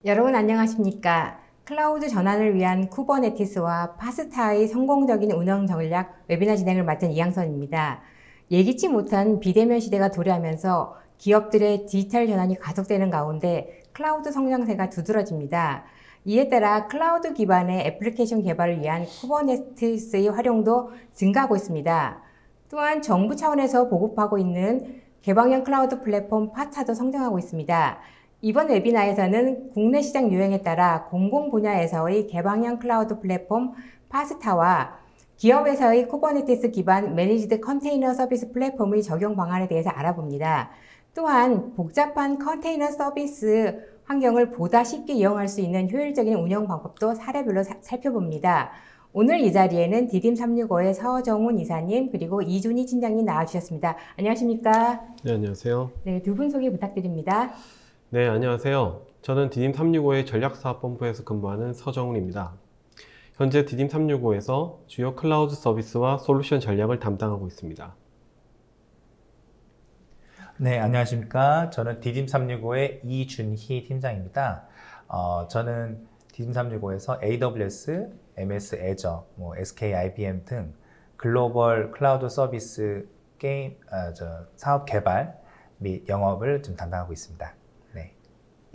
여러분 안녕하십니까? 클라우드 전환을 위한 쿠버네티스와 파스타의 성공적인 운영 전략 웨비나 진행을 맡은 이양선입니다. 예기치 못한 비대면 시대가 도래하면서 기업들의 디지털 전환이 가속되는 가운데 클라우드 성장세가 두드러집니다. 이에 따라 클라우드 기반의 애플리케이션 개발을 위한 쿠버네티스의 활용도 증가하고 있습니다. 또한 정부 차원에서 보급하고 있는 개방형 클라우드 플랫폼 파스타도 성장하고 있습니다. 이번 웨비나에서는 국내 시장 유행에 따라 공공 분야에서의 개방형 클라우드 플랫폼 파스타와 기업에서의 쿠버네티스 기반 매니지드 컨테이너 서비스 플랫폼의 적용 방안에 대해서 알아봅니다. 또한 복잡한 컨테이너 서비스 환경을 보다 쉽게 이용할 수 있는 효율적인 운영 방법도 사례별로 살펴봅니다. 오늘 이 자리에는 디딤365의 서정훈 이사님 그리고 이준희 팀장님 나와주셨습니다. 안녕하십니까? 네, 안녕하세요. 네, 두 분 소개 부탁드립니다. 네, 안녕하세요. 저는 디딤365의 전략사업본부에서 근무하는 서정훈입니다. 현재 디딤365에서 주요 클라우드 서비스와 솔루션 전략을 담당하고 있습니다. 네, 안녕하십니까. 저는 디딤365의 이준희 팀장입니다. 저는 디딤365에서 AWS, MS Azure, SK IBM 등 글로벌 클라우드 서비스 사업 개발 및 영업을 좀 담당하고 있습니다.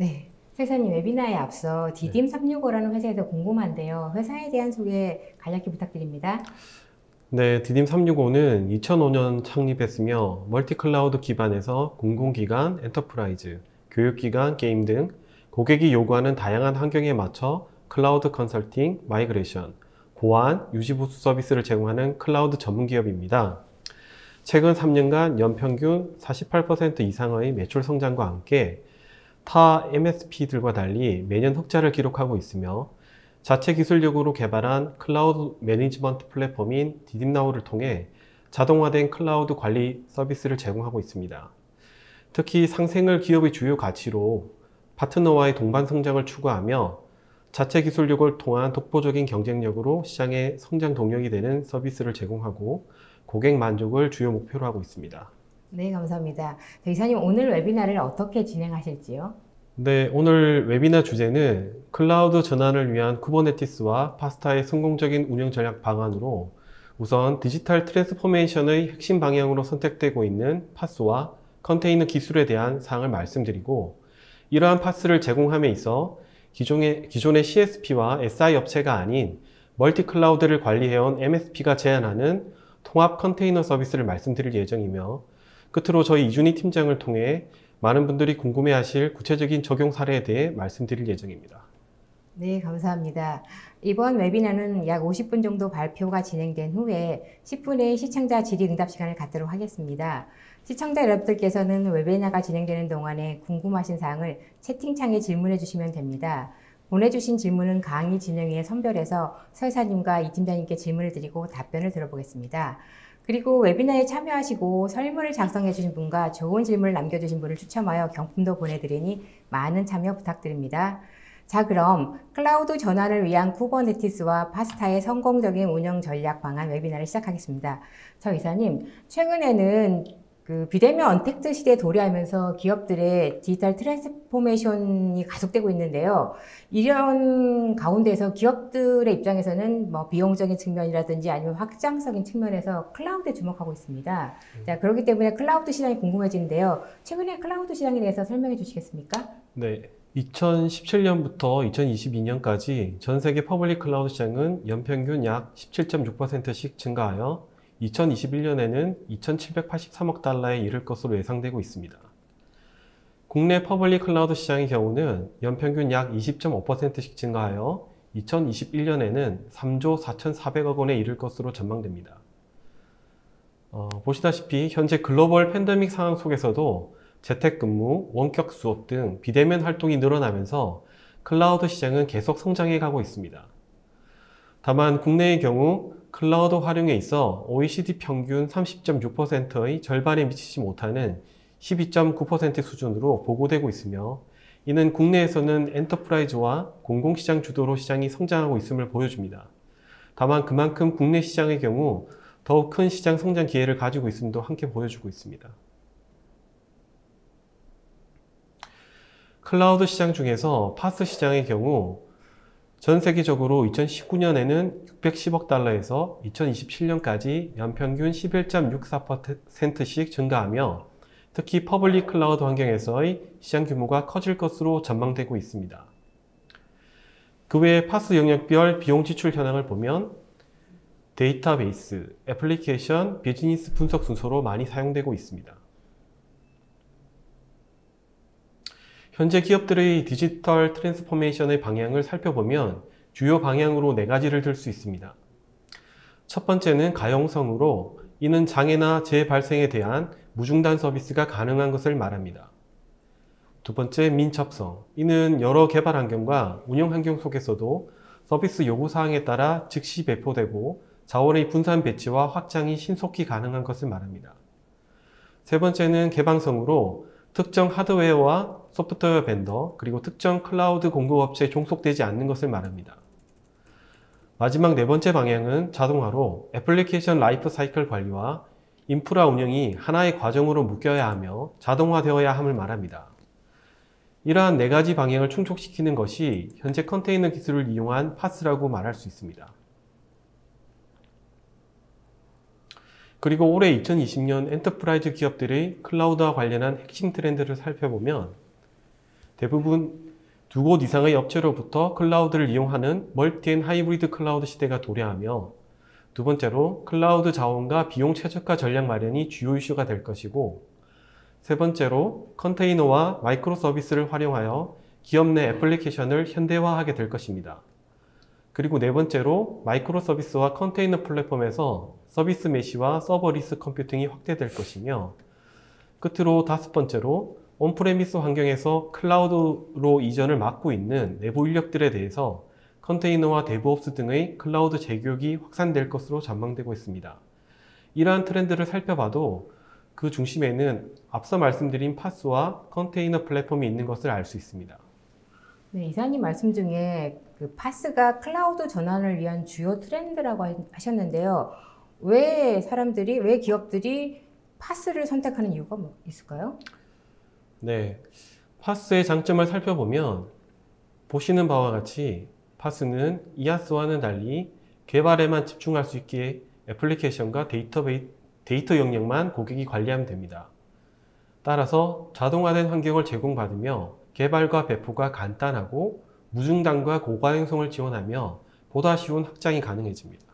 네, 회사님 웨비나에 앞서 디딤365라는 회사에서 궁금한데요. 회사에 대한 소개 간략히 부탁드립니다. 네, 디딤365는 2005년 창립했으며 멀티클라우드 기반에서 공공기관, 엔터프라이즈, 교육기관, 게임 등 고객이 요구하는 다양한 환경에 맞춰 클라우드 컨설팅, 마이그레이션, 보안, 유지보수 서비스를 제공하는 클라우드 전문기업입니다. 최근 3년간 연평균 48% 이상의 매출 성장과 함께 타 MSP들과 달리 매년 흑자를 기록하고 있으며 자체 기술력으로 개발한 클라우드 매니지먼트 플랫폼인 디딤나우를 통해 자동화된 클라우드 관리 서비스를 제공하고 있습니다. 특히 상생을 기업의 주요 가치로 파트너와의 동반 성장을 추구하며 자체 기술력을 통한 독보적인 경쟁력으로 시장의 성장 동력이 되는 서비스를 제공하고 고객 만족을 주요 목표로 하고 있습니다. 네, 감사합니다. 이사님 오늘 웨비나를 어떻게 진행하실지요? 네, 오늘 웨비나 주제는 클라우드 전환을 위한 쿠버네티스와 파스타의 성공적인 운영 전략 방안으로 우선 디지털 트랜스포메이션의 핵심 방향으로 선택되고 있는 파스와 컨테이너 기술에 대한 사항을 말씀드리고, 이러한 파스를 제공함에 있어 기존의 CSP와 SI 업체가 아닌 멀티 클라우드를 관리해온 MSP가 제안하는 통합 컨테이너 서비스를 말씀드릴 예정이며, 끝으로 저희 이준희 팀장을 통해 많은 분들이 궁금해하실 구체적인 적용 사례에 대해 말씀드릴 예정입니다. 네, 감사합니다. 이번 웨비나는 약 50분 정도 발표가 진행된 후에 10분의 시청자 질의응답 시간을 갖도록 하겠습니다. 시청자 여러분들께서는 웨비나가 진행되는 동안에 궁금하신 사항을 채팅창에 질문해 주시면 됩니다. 보내주신 질문은 강의 진행위에 선별해서 서회사님과 이 팀장님께 질문을 드리고 답변을 들어보겠습니다. 그리고 웨비나에 참여하시고 설문을 작성해 주신 분과 좋은 질문을 남겨주신 분을 추첨하여 경품도 보내드리니 많은 참여 부탁드립니다. 자, 그럼 클라우드 전환을 위한 쿠버네티스와 파스타의 성공적인 운영 전략 방안 웨비나를 시작하겠습니다. 저 이사님, 최근에는 비대면 언택트 시대에 도래하면서 기업들의 디지털 트랜스포메이션이 가속되고 있는데요. 이런 가운데서 기업들의 입장에서는 비용적인 측면이라든지 아니면 확장적인 측면에서 클라우드에 주목하고 있습니다. 자, 그렇기 때문에 클라우드 시장이 궁금해지는데요. 최근에 클라우드 시장에 대해서 설명해 주시겠습니까? 네, 2017년부터 2022년까지 전 세계 퍼블릭 클라우드 시장은 연평균 약 17.6%씩 증가하여 2021년에는 2,783억 달러에 이를 것으로 예상되고 있습니다. 국내 퍼블릭 클라우드 시장의 경우는 연평균 약 20.5%씩 증가하여 2021년에는 3조 4,400억 원에 이를 것으로 전망됩니다. 보시다시피 현재 글로벌 팬데믹 상황 속에서도 재택근무, 원격 수업 등 비대면 활동이 늘어나면서 클라우드 시장은 계속 성장해 가고 있습니다. 다만 국내의 경우 클라우드 활용에 있어 OECD 평균 30.6%의 절반에 미치지 못하는 12.9% 수준으로 보고되고 있으며, 이는 국내에서는 엔터프라이즈와 공공시장 주도로 시장이 성장하고 있음을 보여줍니다. 다만 그만큼 국내 시장의 경우 더욱 큰 시장 성장 기회를 가지고 있음도 함께 보여주고 있습니다. 클라우드 시장 중에서 파스 시장의 경우 전 세계적으로 2019년에는 610억 달러에서 2027년까지 연평균 11.64%씩 증가하며 특히 퍼블릭 클라우드 환경에서의 시장 규모가 커질 것으로 전망되고 있습니다. 그 외에 파스 영역별 비용 지출 현황을 보면 데이터베이스, 애플리케이션, 비즈니스 분석 순서로 많이 사용되고 있습니다. 현재 기업들의 디지털 트랜스포메이션의 방향을 살펴보면 주요 방향으로 4가지를 들 수 있습니다. 첫 번째는 가용성으로, 이는 장애나 재발생에 대한 무중단 서비스가 가능한 것을 말합니다. 두 번째, 민첩성, 이는 여러 개발 환경과 운영 환경 속에서도 서비스 요구사항에 따라 즉시 배포되고 자원의 분산 배치와 확장이 신속히 가능한 것을 말합니다. 세 번째는 개방성으로 특정 하드웨어와 소프트웨어 벤더, 그리고 특정 클라우드 공급업체에 종속되지 않는 것을 말합니다. 마지막 4번째 방향은 자동화로 애플리케이션 라이프 사이클 관리와 인프라 운영이 하나의 과정으로 묶여야 하며 자동화되어야 함을 말합니다. 이러한 4가지 방향을 충족시키는 것이 현재 컨테이너 기술을 이용한 파스라고 말할 수 있습니다. 그리고 올해 2020년 엔터프라이즈 기업들의 클라우드와 관련한 핵심 트렌드를 살펴보면 대부분 2곳 이상의 업체로부터 클라우드를 이용하는 멀티 앤 하이브리드 클라우드 시대가 도래하며, 두 번째로 클라우드 자원과 비용 최적화 전략 마련이 주요 이슈가 될 것이고, 세 번째로 컨테이너와 마이크로 서비스를 활용하여 기업 내 애플리케이션을 현대화하게 될 것입니다. 그리고 네 번째로 마이크로 서비스와 컨테이너 플랫폼에서 서비스 메시와 서버리스 컴퓨팅이 확대될 것이며, 끝으로 5번째로 온프레미스 환경에서 클라우드로 이전을 막고 있는 내부 인력들에 대해서 컨테이너와 데브옵스 등의 클라우드 제교육이 확산될 것으로 전망되고 있습니다. 이러한 트렌드를 살펴봐도 그 중심에는 앞서 말씀드린 파스와 컨테이너 플랫폼이 있는 것을 알 수 있습니다. 네, 이사님 말씀 중에 그 파스가 클라우드 전환을 위한 주요 트렌드라고 하셨는데요. 왜 기업들이 파스를 선택하는 이유가 뭐 있을까요? 네, 파스의 장점을 살펴보면 보시는 바와 같이 파스는 이아스와는 달리 개발에만 집중할 수 있게 애플리케이션과 데이터 영역만 고객이 관리하면 됩니다. 따라서 자동화된 환경을 제공받으며 개발과 배포가 간단하고 무중단과 고가행성을 지원하며 보다 쉬운 확장이 가능해집니다.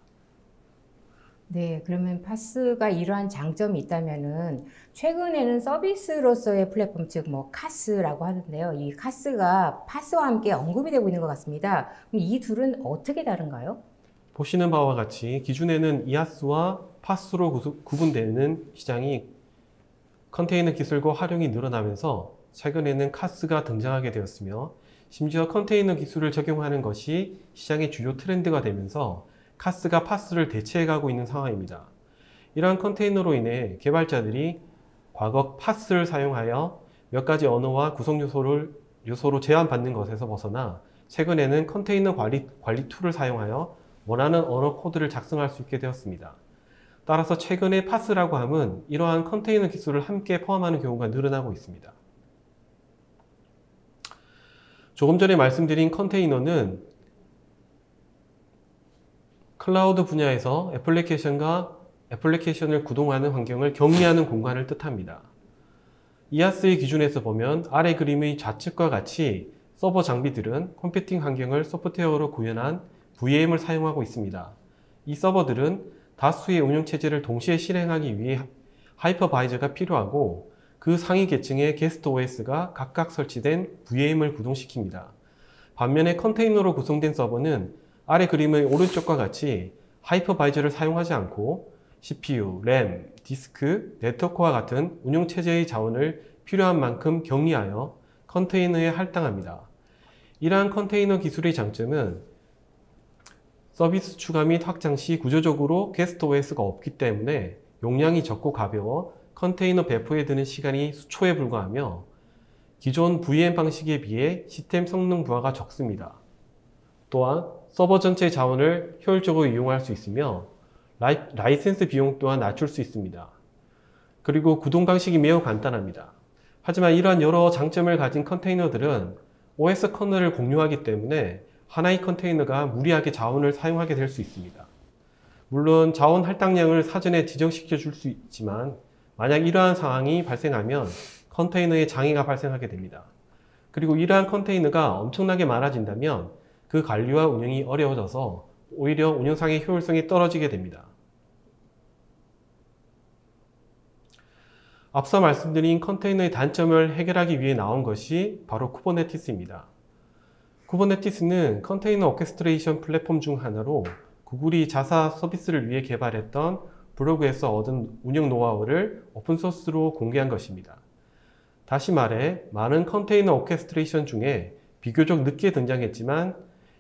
네, 그러면 파스가 이러한 장점이 있다면은 최근에는 서비스로서의 플랫폼, 즉 뭐 카스라고 하는데요. 이 카스가 파스와 함께 언급이 되고 있는 것 같습니다. 그럼 이 둘은 어떻게 다른가요? 보시는 바와 같이 기존에는 이아스와 파스로 구분되는 시장이 컨테이너 기술과 활용이 늘어나면서 최근에는 카스가 등장하게 되었으며, 심지어 컨테이너 기술을 적용하는 것이 시장의 주요 트렌드가 되면서 카스가 파스를 대체해가고 있는 상황입니다. 이러한 컨테이너로 인해 개발자들이 과거 파스를 사용하여 몇 가지 언어와 구성 요소로 제한받는 것에서 벗어나 최근에는 컨테이너 관리 툴을 사용하여 원하는 언어 코드를 작성할 수 있게 되었습니다. 따라서 최근에 파스라고 함은 이러한 컨테이너 기술을 함께 포함하는 경우가 늘어나고 있습니다. 조금 전에 말씀드린 컨테이너는 클라우드 분야에서 애플리케이션을 구동하는 환경을 격리하는 공간을 뜻합니다. 이아스의 기준에서 보면 아래 그림의 좌측과 같이 서버 장비들은 컴퓨팅 환경을 소프트웨어로 구현한 VM을 사용하고 있습니다. 이 서버들은 다수의 운영체제를 동시에 실행하기 위해 하이퍼바이저가 필요하고, 그 상위 계층의 게스트 OS가 각각 설치된 VM을 구동시킵니다. 반면에 컨테이너로 구성된 서버는 아래 그림의 오른쪽과 같이 하이퍼바이저를 사용하지 않고 CPU, 램, 디스크, 네트워크와 같은 운영체제의 자원을 필요한 만큼 격리하여 컨테이너에 할당합니다. 이러한 컨테이너 기술의 장점은 서비스 추가 및 확장 시 구조적으로 게스트 OS가 없기 때문에 용량이 적고 가벼워 컨테이너 배포에 드는 시간이 수초에 불과하며, 기존 VM 방식에 비해 시스템 성능 부하가 적습니다. 또한 서버 전체 자원을 효율적으로 이용할 수 있으며 라이센스 비용 또한 낮출 수 있습니다. 그리고 구동 방식이 매우 간단합니다. 하지만 이러한 여러 장점을 가진 컨테이너들은 OS 커널을 공유하기 때문에 하나의 컨테이너가 무리하게 자원을 사용하게 될 수 있습니다. 물론 자원 할당량을 사전에 지정시켜 줄 수 있지만 만약 이러한 상황이 발생하면 컨테이너에 장애가 발생하게 됩니다. 그리고 이러한 컨테이너가 엄청나게 많아진다면 그 관리와 운영이 어려워져서 오히려 운영상의 효율성이 떨어지게 됩니다. 앞서 말씀드린 컨테이너의 단점을 해결하기 위해 나온 것이 바로 쿠버네티스입니다. 쿠버네티스는 컨테이너 오케스트레이션 플랫폼 중 하나로 구글이 자사 서비스를 위해 개발했던 블로그에서 얻은 운영 노하우를 오픈소스로 공개한 것입니다. 다시 말해 많은 컨테이너 오케스트레이션 중에 비교적 늦게 등장했지만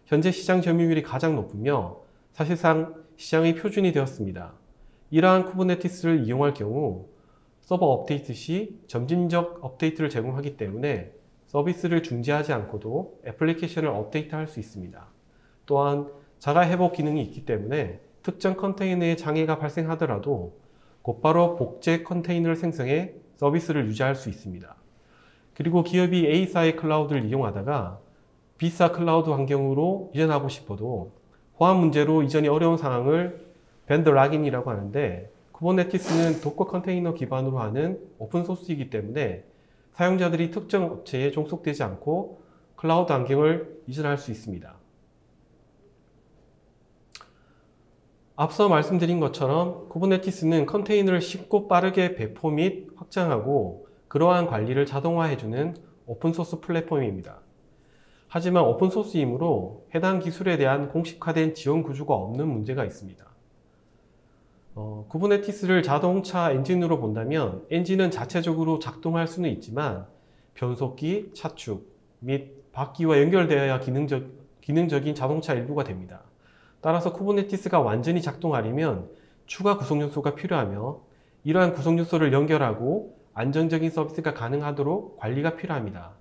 현재 시장 점유율이 가장 높으며 사실상 시장의 표준이 되었습니다. 이러한 쿠버네티스를 이용할 경우 서버 업데이트 시 점진적 업데이트를 제공하기 때문에 서비스를 중지하지 않고도 애플리케이션을 업데이트할 수 있습니다. 또한 자가 회복 기능이 있기 때문에 특정 컨테이너에 장애가 발생하더라도 곧바로 복제 컨테이너를 생성해 서비스를 유지할 수 있습니다. 그리고 기업이 A사의 클라우드를 이용하다가 B사 클라우드 환경으로 이전하고 싶어도 호환 문제로 이전이 어려운 상황을 벤더 락인이라고 하는데 쿠버네티스는 도커 컨테이너 기반으로 하는 오픈소스이기 때문에 사용자들이 특정 업체에 종속되지 않고 클라우드 환경을 이전할 수 있습니다. 앞서 말씀드린 것처럼 쿠버네티스는 컨테이너를 쉽고 빠르게 배포 및 확장하고 그러한 관리를 자동화해주는 오픈소스 플랫폼입니다. 하지만 오픈소스이므로 해당 기술에 대한 공식화된 지원 구조가 없는 문제가 있습니다. 쿠버네티스를 자동차 엔진으로 본다면 엔진은 자체적으로 작동할 수는 있지만 변속기, 차축 및 바퀴와 연결되어야 기능적인 자동차 일부가 됩니다. 따라서 쿠버네티스가 완전히 작동하려면 추가 구성 요소가 필요하며 이러한 구성 요소를 연결하고 안정적인 서비스가 가능하도록 관리가 필요합니다.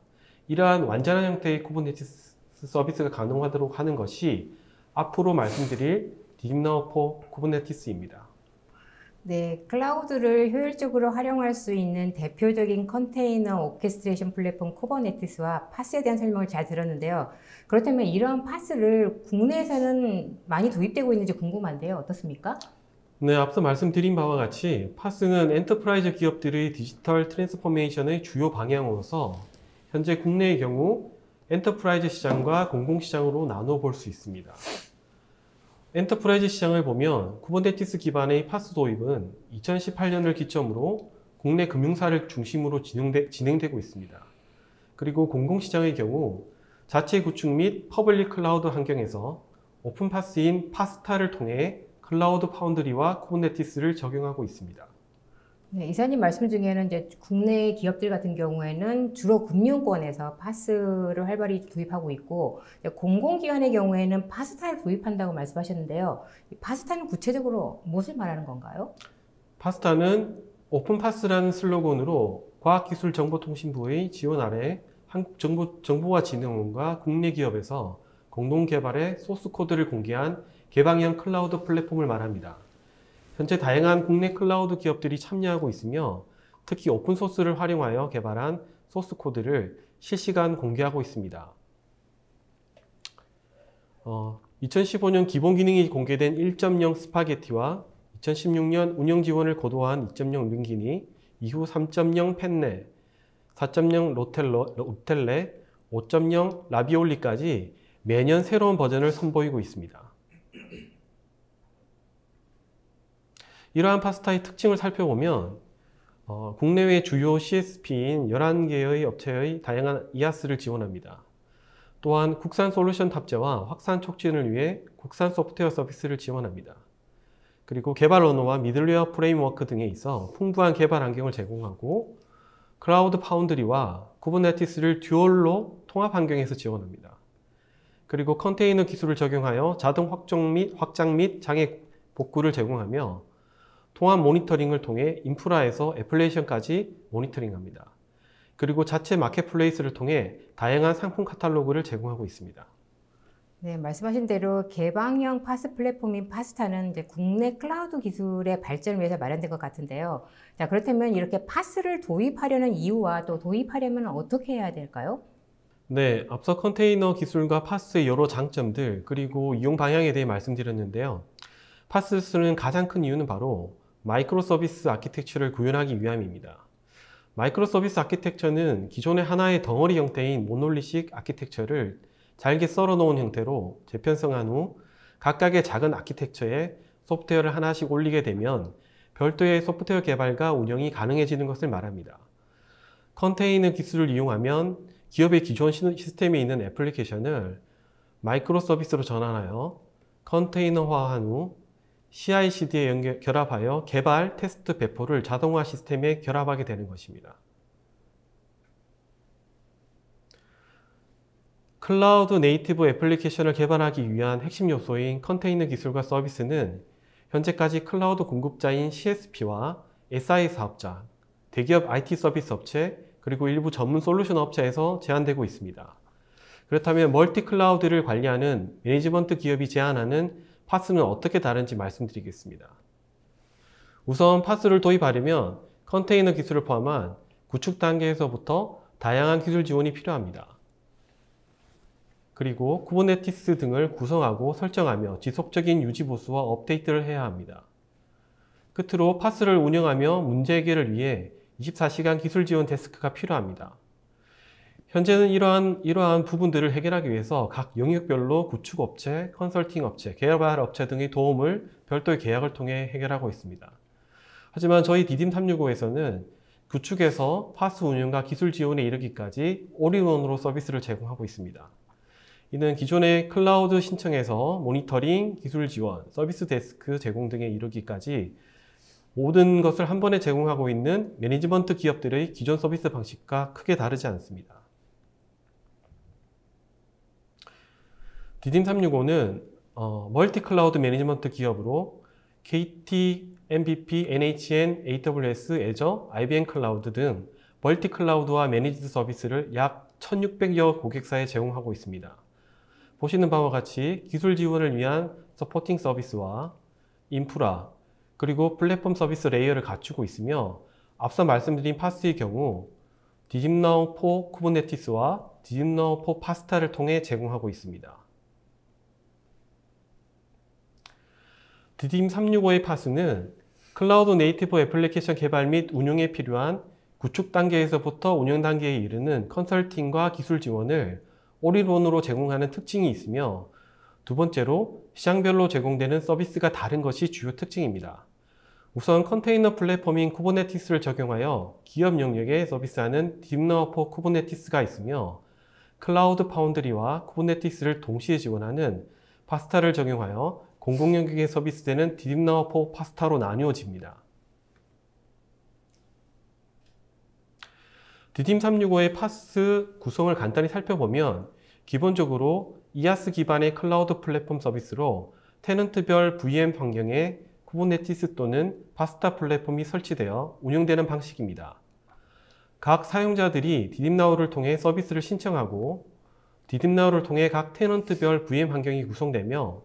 이러한 완전한 형태의 쿠버네티스 서비스가 가능하도록 하는 것이 앞으로 말씀드릴 딥너포 쿠버네티스입니다. 네, 클라우드를 효율적으로 활용할 수 있는 대표적인 컨테이너 오케스트레이션 플랫폼 쿠버네티스와 파스에 대한 설명을 잘 들었는데요. 그렇다면 이러한 파스를 국내에서는 많이 도입되고 있는지 궁금한데요. 어떻습니까? 네, 앞서 말씀드린 바와 같이 파스는 엔터프라이즈 기업들의 디지털 트랜스포메이션의 주요 방향으로서 현재 국내의 경우 엔터프라이즈 시장과 공공시장으로 나누어 볼 수 있습니다. 엔터프라이즈 시장을 보면 쿠버네티스 기반의 파스 도입은 2018년을 기점으로 국내 금융사를 중심으로 진행되고 있습니다. 그리고 공공시장의 경우 자체 구축 및 퍼블릭 클라우드 환경에서 오픈파스인 파스타를 통해 클라우드 파운드리와 쿠버네티스를 적용하고 있습니다. 네, 이사님 말씀 중에는 이제 국내 기업들 같은 경우에는 주로 금융권에서 파스를 활발히 도입하고 있고 공공기관의 경우에는 파스타를 도입한다고 말씀하셨는데요. 이 파스타는 구체적으로 무엇을 말하는 건가요? 파스타는 오픈파스라는 슬로건으로 과학기술정보통신부의 지원 아래 한국정보화진흥원과 국내 기업에서 공동 개발해 소스 코드를 공개한 개방형 클라우드 플랫폼을 말합니다. 현재 다양한 국내 클라우드 기업들이 참여하고 있으며 특히 오픈소스를 활용하여 개발한 소스 코드를 실시간 공개하고 있습니다. 2015년 기본 기능이 공개된 1.0 스파게티와 2016년 운영 지원을 고도화한 2.0 링기니, 이후 3.0 펜네, 4.0 로텔레, 5.0 라비올리까지 매년 새로운 버전을 선보이고 있습니다. 이러한 파스타의 특징을 살펴보면 국내외 주요 CSP인 11개의 업체의 다양한 이아스를 지원합니다. 또한 국산 솔루션 탑재와 확산 촉진을 위해 국산 소프트웨어 서비스를 지원합니다. 그리고 개발 언어와 미들웨어 프레임워크 등에 있어 풍부한 개발 환경을 제공하고 클라우드 파운드리와 쿠버네티스를 듀얼로 통합 환경에서 지원합니다. 그리고 컨테이너 기술을 적용하여 자동 확장 및 장애 복구를 제공하며 통합 모니터링을 통해 인프라에서 애플리케이션까지 모니터링합니다. 그리고 자체 마켓플레이스를 통해 다양한 상품 카탈로그를 제공하고 있습니다. 네, 말씀하신 대로 개방형 파스 플랫폼인 파스타는 이제 국내 클라우드 기술의 발전을 위해서 마련된 것 같은데요. 자, 그렇다면 이렇게 파스를 도입하려는 이유와 또 도입하려면 어떻게 해야 될까요? 네, 앞서 컨테이너 기술과 파스의 여러 장점들, 그리고 이용 방향에 대해 말씀드렸는데요. 파스를 쓰는 가장 큰 이유는 바로 마이크로 서비스 아키텍처를 구현하기 위함입니다. 마이크로 서비스 아키텍처는 기존의 하나의 덩어리 형태인 모놀리식 아키텍처를 잘게 썰어 놓은 형태로 재편성한 후 각각의 작은 아키텍처에 소프트웨어를 하나씩 올리게 되면 별도의 소프트웨어 개발과 운영이 가능해지는 것을 말합니다. 컨테이너 기술을 이용하면 기업의 기존 시스템에 있는 애플리케이션을 마이크로 서비스로 전환하여 컨테이너화한 후 CI/CD에 결합하여 개발, 테스트, 배포를 자동화 시스템에 결합하게 되는 것입니다. 클라우드 네이티브 애플리케이션을 개발하기 위한 핵심 요소인 컨테이너 기술과 서비스는 현재까지 클라우드 공급자인 CSP와 SI 사업자, 대기업 IT 서비스 업체, 그리고 일부 전문 솔루션 업체에서 제한되고 있습니다. 그렇다면 멀티 클라우드를 관리하는 매니지먼트 기업이 제안하는 파스는 어떻게 다른지 말씀드리겠습니다. 우선 파스를 도입하려면 컨테이너 기술을 포함한 구축 단계에서부터 다양한 기술 지원이 필요합니다. 그리고 쿠버네티스 등을 구성하고 설정하며 지속적인 유지 보수와 업데이트를 해야 합니다. 끝으로 파스를 운영하며 문제 해결을 위해 24시간 기술 지원 데스크가 필요합니다. 현재는 이러한 부분들을 해결하기 위해서 각 영역별로 구축업체, 컨설팅업체, 개발업체 등의 도움을 별도의 계약을 통해 해결하고 있습니다. 하지만 저희 디딤365에서는 구축에서 파스 운영과 기술 지원에 이르기까지 올인원으로 서비스를 제공하고 있습니다. 이는 기존의 클라우드 신청에서 모니터링, 기술 지원, 서비스 데스크 제공 등에 이르기까지 모든 것을 한 번에 제공하고 있는 매니지먼트 기업들의 기존 서비스 방식과 크게 다르지 않습니다. 디딤365는 멀티 클라우드 매니지먼트 기업으로 KT, MVP, NHN, AWS, Azure, IBM 클라우드 등 멀티 클라우드와 매니지드 서비스를 약 1600여 고객사에 제공하고 있습니다. 보시는 바와 같이 기술 지원을 위한 서포팅 서비스와 인프라, 그리고 플랫폼 서비스 레이어를 갖추고 있으며 앞서 말씀드린 파스의 경우 디딤나우4 쿠버네티스와 디딤나우4 파스타를 통해 제공하고 있습니다. 디딤365의 파스는 클라우드 네이티브 애플리케이션 개발 및 운용에 필요한 구축 단계에서부터 운영 단계에 이르는 컨설팅과 기술 지원을 올인원으로 제공하는 특징이 있으며 두 번째로 시장별로 제공되는 서비스가 다른 것이 주요 특징입니다. 우선 컨테이너 플랫폼인 쿠버네티스를 적용하여 기업 영역에 서비스하는 디딤나우4 쿠버네티스가 있으며 클라우드 파운드리와 쿠버네티스를 동시에 지원하는 파스타를 적용하여 공공 영역에 서비스되는 디딤나우4 파스타로 나뉘어집니다. 디딤365의 파스 구성을 간단히 살펴보면 기본적으로 이아스 기반의 클라우드 플랫폼 서비스로 테넌트별 VM 환경에 쿠버네티스 또는 파스타 플랫폼이 설치되어 운영되는 방식입니다. 각 사용자들이 디딤나우를 통해 서비스를 신청하고 디딤나우를 통해 각 테넌트별 VM 환경이 구성되며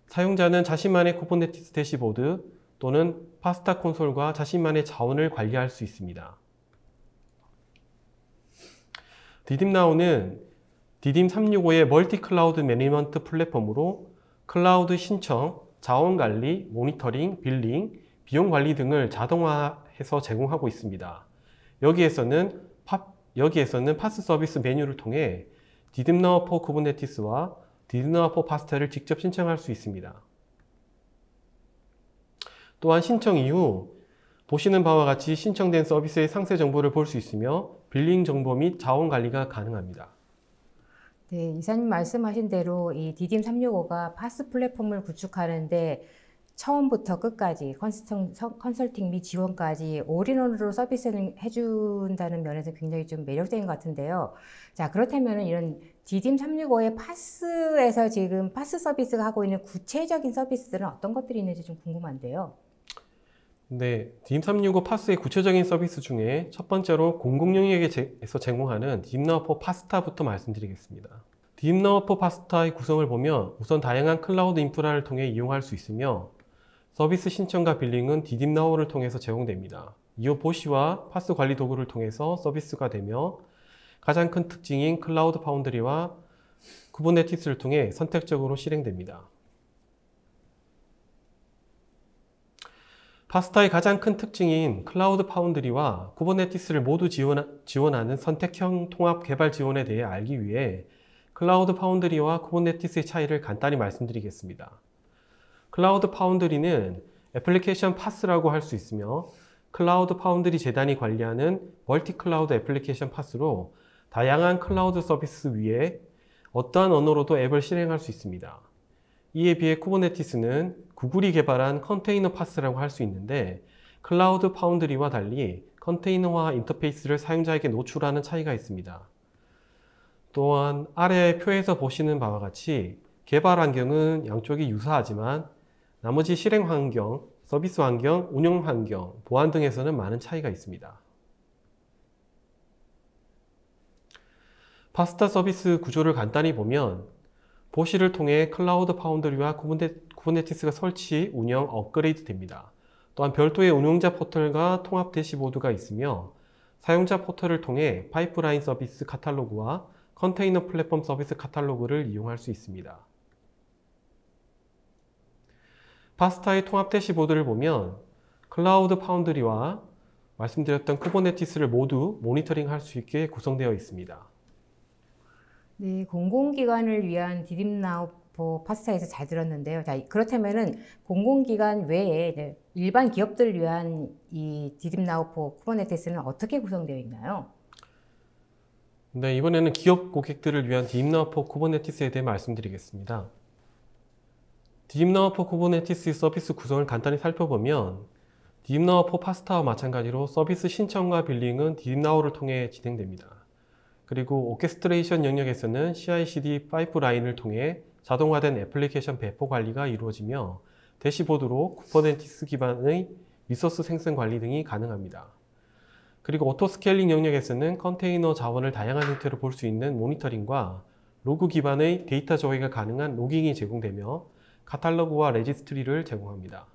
사용자는 자신만의 쿠버네티스 대시보드 또는 파스타 콘솔과 자신만의 자원을 관리할 수 있습니다. 디딤나우는 디딤365의 멀티 클라우드 매니지먼트 플랫폼으로 클라우드 신청, 자원 관리, 모니터링, 빌링, 비용 관리 등을 자동화해서 제공하고 있습니다. 여기에서는 파스 서비스 메뉴를 통해 디딤나우4 쿠버네티스와 디딤나우4 파스타를 직접 신청할 수 있습니다. 또한 신청 이후 보시는 바와 같이 신청된 서비스의 상세 정보를 볼 수 있으며 빌링 정보 및 자원 관리가 가능합니다. 네, 이사님 말씀하신 대로 이 디딤365가 파스 플랫폼을 구축하는데 처음부터 끝까지 컨설팅 및 지원까지 올인원으로 서비스를 해준다는 면에서 굉장히 좀 매력적인 것 같은데요. 자, 그렇다면 이런 디딤365의 파스에서 지금 파스 서비스가 하고 있는 구체적인 서비스들은 어떤 것들이 있는지 좀 궁금한데요. 네, 디딤365 파스의 구체적인 서비스 중에 첫 번째로 공공 영역에서 제공하는 디딤나우4 파스타부터 말씀드리겠습니다. 딥너퍼 파스타의 구성을 보면 우선 다양한 클라우드 인프라를 통해 이용할 수 있으며 서비스 신청과 빌링은 디딥나우를 통해서 제공됩니다. 이후 보시와 파스 관리 도구를 통해서 서비스가 되며 가장 큰 특징인 클라우드 파운드리와 쿠버네티스를 통해 선택적으로 실행됩니다. 파스타의 가장 큰 특징인 클라우드 파운드리와 쿠버네티스를 모두 지원하는 선택형 통합 개발 지원에 대해 알기 위해 클라우드 파운드리와 쿠버네티스의 차이를 간단히 말씀드리겠습니다. 클라우드 파운드리는 애플리케이션 파스라고 할 수 있으며 클라우드 파운드리 재단이 관리하는 멀티 클라우드 애플리케이션 파스로 다양한 클라우드 서비스 위에 어떠한 언어로도 앱을 실행할 수 있습니다. 이에 비해 쿠버네티스는 구글이 개발한 컨테이너 파스라고 할 수 있는데 클라우드 파운드리와 달리 컨테이너화 인터페이스를 사용자에게 노출하는 차이가 있습니다. 또한 아래 표에서 보시는 바와 같이 개발 환경은 양쪽이 유사하지만 나머지 실행 환경, 서비스 환경, 운영 환경, 보안 등에서는 많은 차이가 있습니다. 파스타 서비스 구조를 간단히 보면 보시를 통해 클라우드 파운드리와 쿠버네티스가 설치, 운영, 업그레이드 됩니다. 또한 별도의 운영자 포털과 통합 대시보드가 있으며 사용자 포털을 통해 파이프라인 서비스 카탈로그와 컨테이너 플랫폼 서비스 카탈로그를 이용할 수 있습니다. 파스타의 통합 대시보드를 보면 클라우드 파운드리와 말씀드렸던 쿠버네티스를 모두 모니터링할 수 있게 구성되어 있습니다. 네, 공공기관을 위한 디딥나우포 파스타에서 잘 들었는데요. 자, 그렇다면은 공공기관 외에 일반 기업들을 위한 이 디딥나우포 쿠버네티스는 어떻게 구성되어 있나요? 네, 이번에는 기업 고객들을 위한 딥나우포 쿠버네티스에 대해 말씀드리겠습니다. 딥나우포 쿠버네티스의 서비스 구성을 간단히 살펴보면 딥나우포 파스타와 마찬가지로 서비스 신청과 빌링은 딥나우를 통해 진행됩니다. 그리고 오케스트레이션 영역에서는 CI/CD 파이프라인을 통해 자동화된 애플리케이션 배포 관리가 이루어지며 대시보드로 쿠버네티스 기반의 리소스 생성 관리 등이 가능합니다. 그리고 오토스케일링 영역에서는 컨테이너 자원을 다양한 형태로 볼 수 있는 모니터링과 로그 기반의 데이터 조회가 가능한 로깅이 제공되며 카탈로그와 레지스트리를 제공합니다.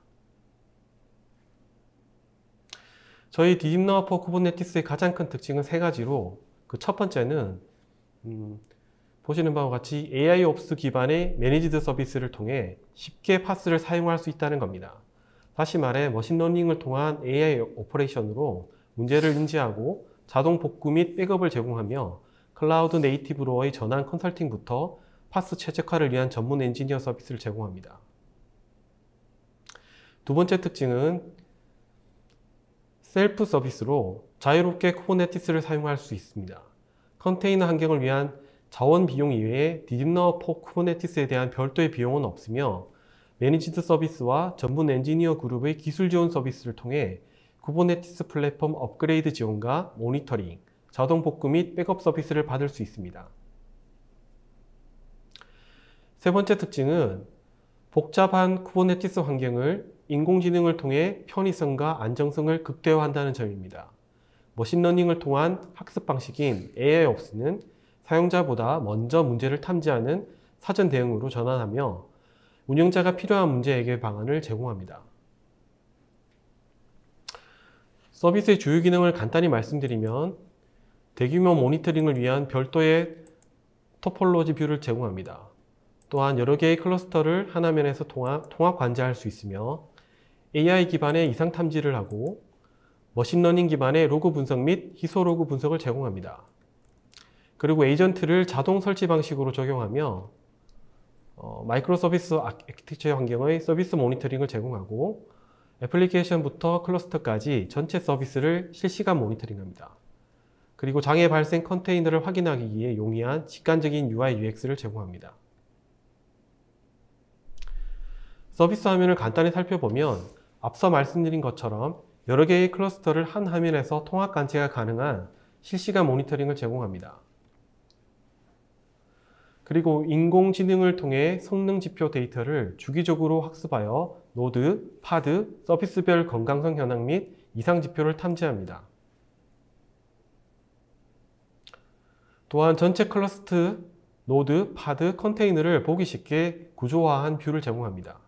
저희 딥나우포 쿠버네티스의 가장 큰 특징은 세 가지로 그 첫 번째는 보시는 바와 같이 AIOps 기반의 매니지드 서비스를 통해 쉽게 파스를 사용할 수 있다는 겁니다. 다시 말해 머신러닝을 통한 AI 오퍼레이션으로 문제를 인지하고 자동 복구 및 백업을 제공하며 클라우드 네이티브로의 전환 컨설팅부터 파스 최적화를 위한 전문 엔지니어 서비스를 제공합니다. 두 번째 특징은 셀프 서비스로 자유롭게 쿠버네티스를 사용할 수 있습니다. 컨테이너 환경을 위한 자원 비용 이외에 딥나우포 쿠버네티스에 대한 별도의 비용은 없으며 매니지드 서비스와 전문 엔지니어 그룹의 기술 지원 서비스를 통해 쿠버네티스 플랫폼 업그레이드 지원과 모니터링, 자동 복구 및 백업 서비스를 받을 수 있습니다. 세 번째 특징은 복잡한 쿠버네티스 환경을 인공지능을 통해 편의성과 안정성을 극대화한다는 점입니다. 머신러닝을 통한 학습 방식인 AIOps는 사용자보다 먼저 문제를 탐지하는 사전 대응으로 전환하며 운영자가 필요한 문제 해결 방안을 제공합니다. 서비스의 주요 기능을 간단히 말씀드리면 대규모 모니터링을 위한 별도의 토폴로지 뷰를 제공합니다. 또한 여러 개의 클러스터를 하나면에서 통합 관제할 수 있으며 AI 기반의 이상 탐지를 하고 머신러닝 기반의 로그 분석 및 희소 로그 분석을 제공합니다. 그리고 에이전트를 자동 설치 방식으로 적용하며 마이크로 서비스 아키텍처 환경의 서비스 모니터링을 제공하고 애플리케이션부터 클러스터까지 전체 서비스를 실시간 모니터링합니다. 그리고 장애 발생 컨테이너를 확인하기 위해 용이한 직관적인 UI, UX를 제공합니다. 서비스 화면을 간단히 살펴보면 앞서 말씀드린 것처럼 여러 개의 클러스터를 한 화면에서 통합 관제가 가능한 실시간 모니터링을 제공합니다. 그리고 인공지능을 통해 성능 지표 데이터를 주기적으로 학습하여 노드, 파드, 서비스별 건강성 현황 및 이상 지표를 탐지합니다. 또한 전체 클러스터 노드, 파드, 컨테이너를 보기 쉽게 구조화한 뷰를 제공합니다.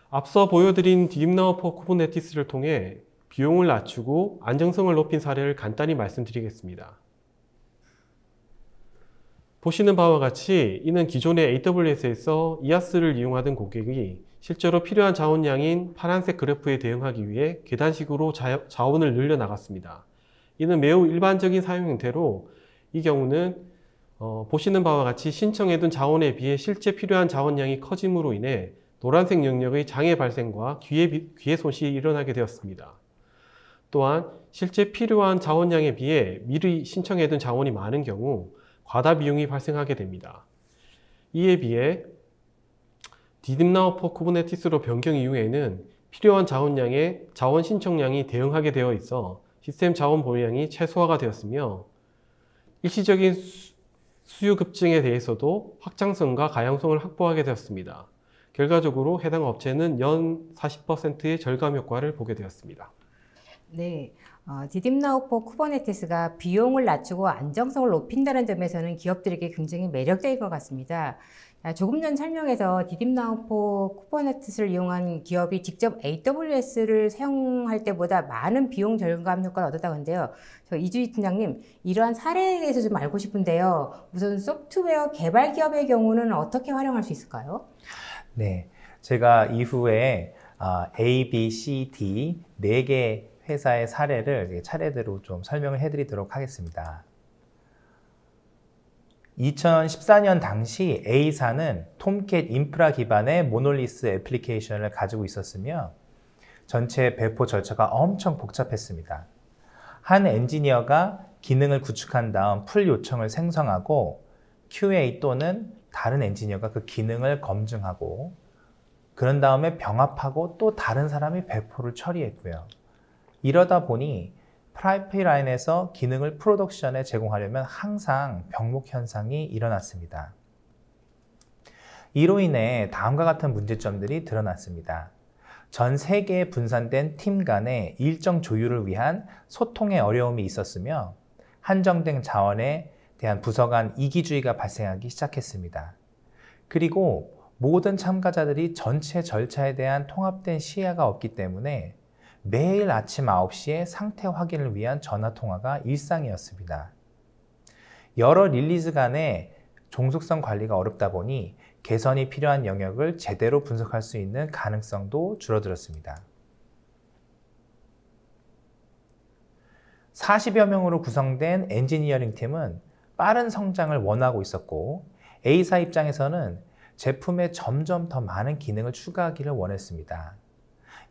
앞서 보여드린 딥나우 포 쿠버네티스를 통해 비용을 낮추고 안정성을 높인 사례를 간단히 말씀드리겠습니다. 보시는 바와 같이 이는 기존의 AWS에서 이아스를 이용하던 고객이 실제로 필요한 자원량인 파란색 그래프에 대응하기 위해 계단식으로 자원을 늘려나갔습니다. 이는 매우 일반적인 사용 형태로 이 경우는 보시는 바와 같이 신청해둔 자원에 비해 실제 필요한 자원량이 커짐으로 인해 노란색 영역의 장애 발생과 귀의 손실이 일어나게 되었습니다. 또한 실제 필요한 자원량에 비해 미리 신청해둔 자원이 많은 경우 과다 비용이 발생하게 됩니다. 이에 비해 딥나우 포 쿠버네티스로 변경 이후에는 필요한 자원량에 자원 신청량이 대응하게 되어 있어 시스템 자원 보유량이 최소화가 되었으며 일시적인 수요 급증에 대해서도 확장성과 가용성을 확보하게 되었습니다. 결과적으로 해당 업체는 연 40%의 절감 효과를 보게 되었습니다. 네, 디딥나우 포 쿠버네티스가 비용을 낮추고 안정성을 높인다는 점에서는 기업들에게 굉장히 매력적인 것 같습니다. 조금 전 설명에서 디딥나우 포 쿠버네티스를 이용한 기업이 직접 AWS를 사용할 때보다 많은 비용 절감 효과를 얻었다고 하는데요. 저 이주희 팀장님, 이러한 사례에 대해서 좀 알고 싶은데요. 우선 소프트웨어 개발 기업의 경우는 어떻게 활용할 수 있을까요? 네, 제가 이후에 A, B, C, D 4개 회사의 사례를 차례대로 좀 설명을 해드리도록 하겠습니다. 2014년 당시 A사는 톰캣 인프라 기반의 모놀리스 애플리케이션을 가지고 있었으며 전체 배포 절차가 엄청 복잡했습니다. 한 엔지니어가 기능을 구축한 다음 풀 요청을 생성하고 QA 또는 다른 엔지니어가 그 기능을 검증하고 그런 다음에 병합하고 또 다른 사람이 배포를 처리했고요. 이러다 보니 파이프라인에서 기능을 프로덕션에 제공하려면 항상 병목 현상이 일어났습니다. 이로 인해 다음과 같은 문제점들이 드러났습니다. 전 세계에 분산된 팀 간의 일정 조율을 위한 소통의 어려움이 있었으며 한정된 자원에 대한 부서 간 이기주의가 발생하기 시작했습니다. 그리고 모든 참가자들이 전체 절차에 대한 통합된 시야가 없기 때문에 매일 아침 9시에 상태 확인을 위한 전화 통화가 일상이었습니다. 여러 릴리즈 간의 종속성 관리가 어렵다 보니 개선이 필요한 영역을 제대로 분석할 수 있는 가능성도 줄어들었습니다. 40여 명으로 구성된 엔지니어링 팀은 빠른 성장을 원하고 있었고 A사 입장에서는 제품에 점점 더 많은 기능을 추가하기를 원했습니다.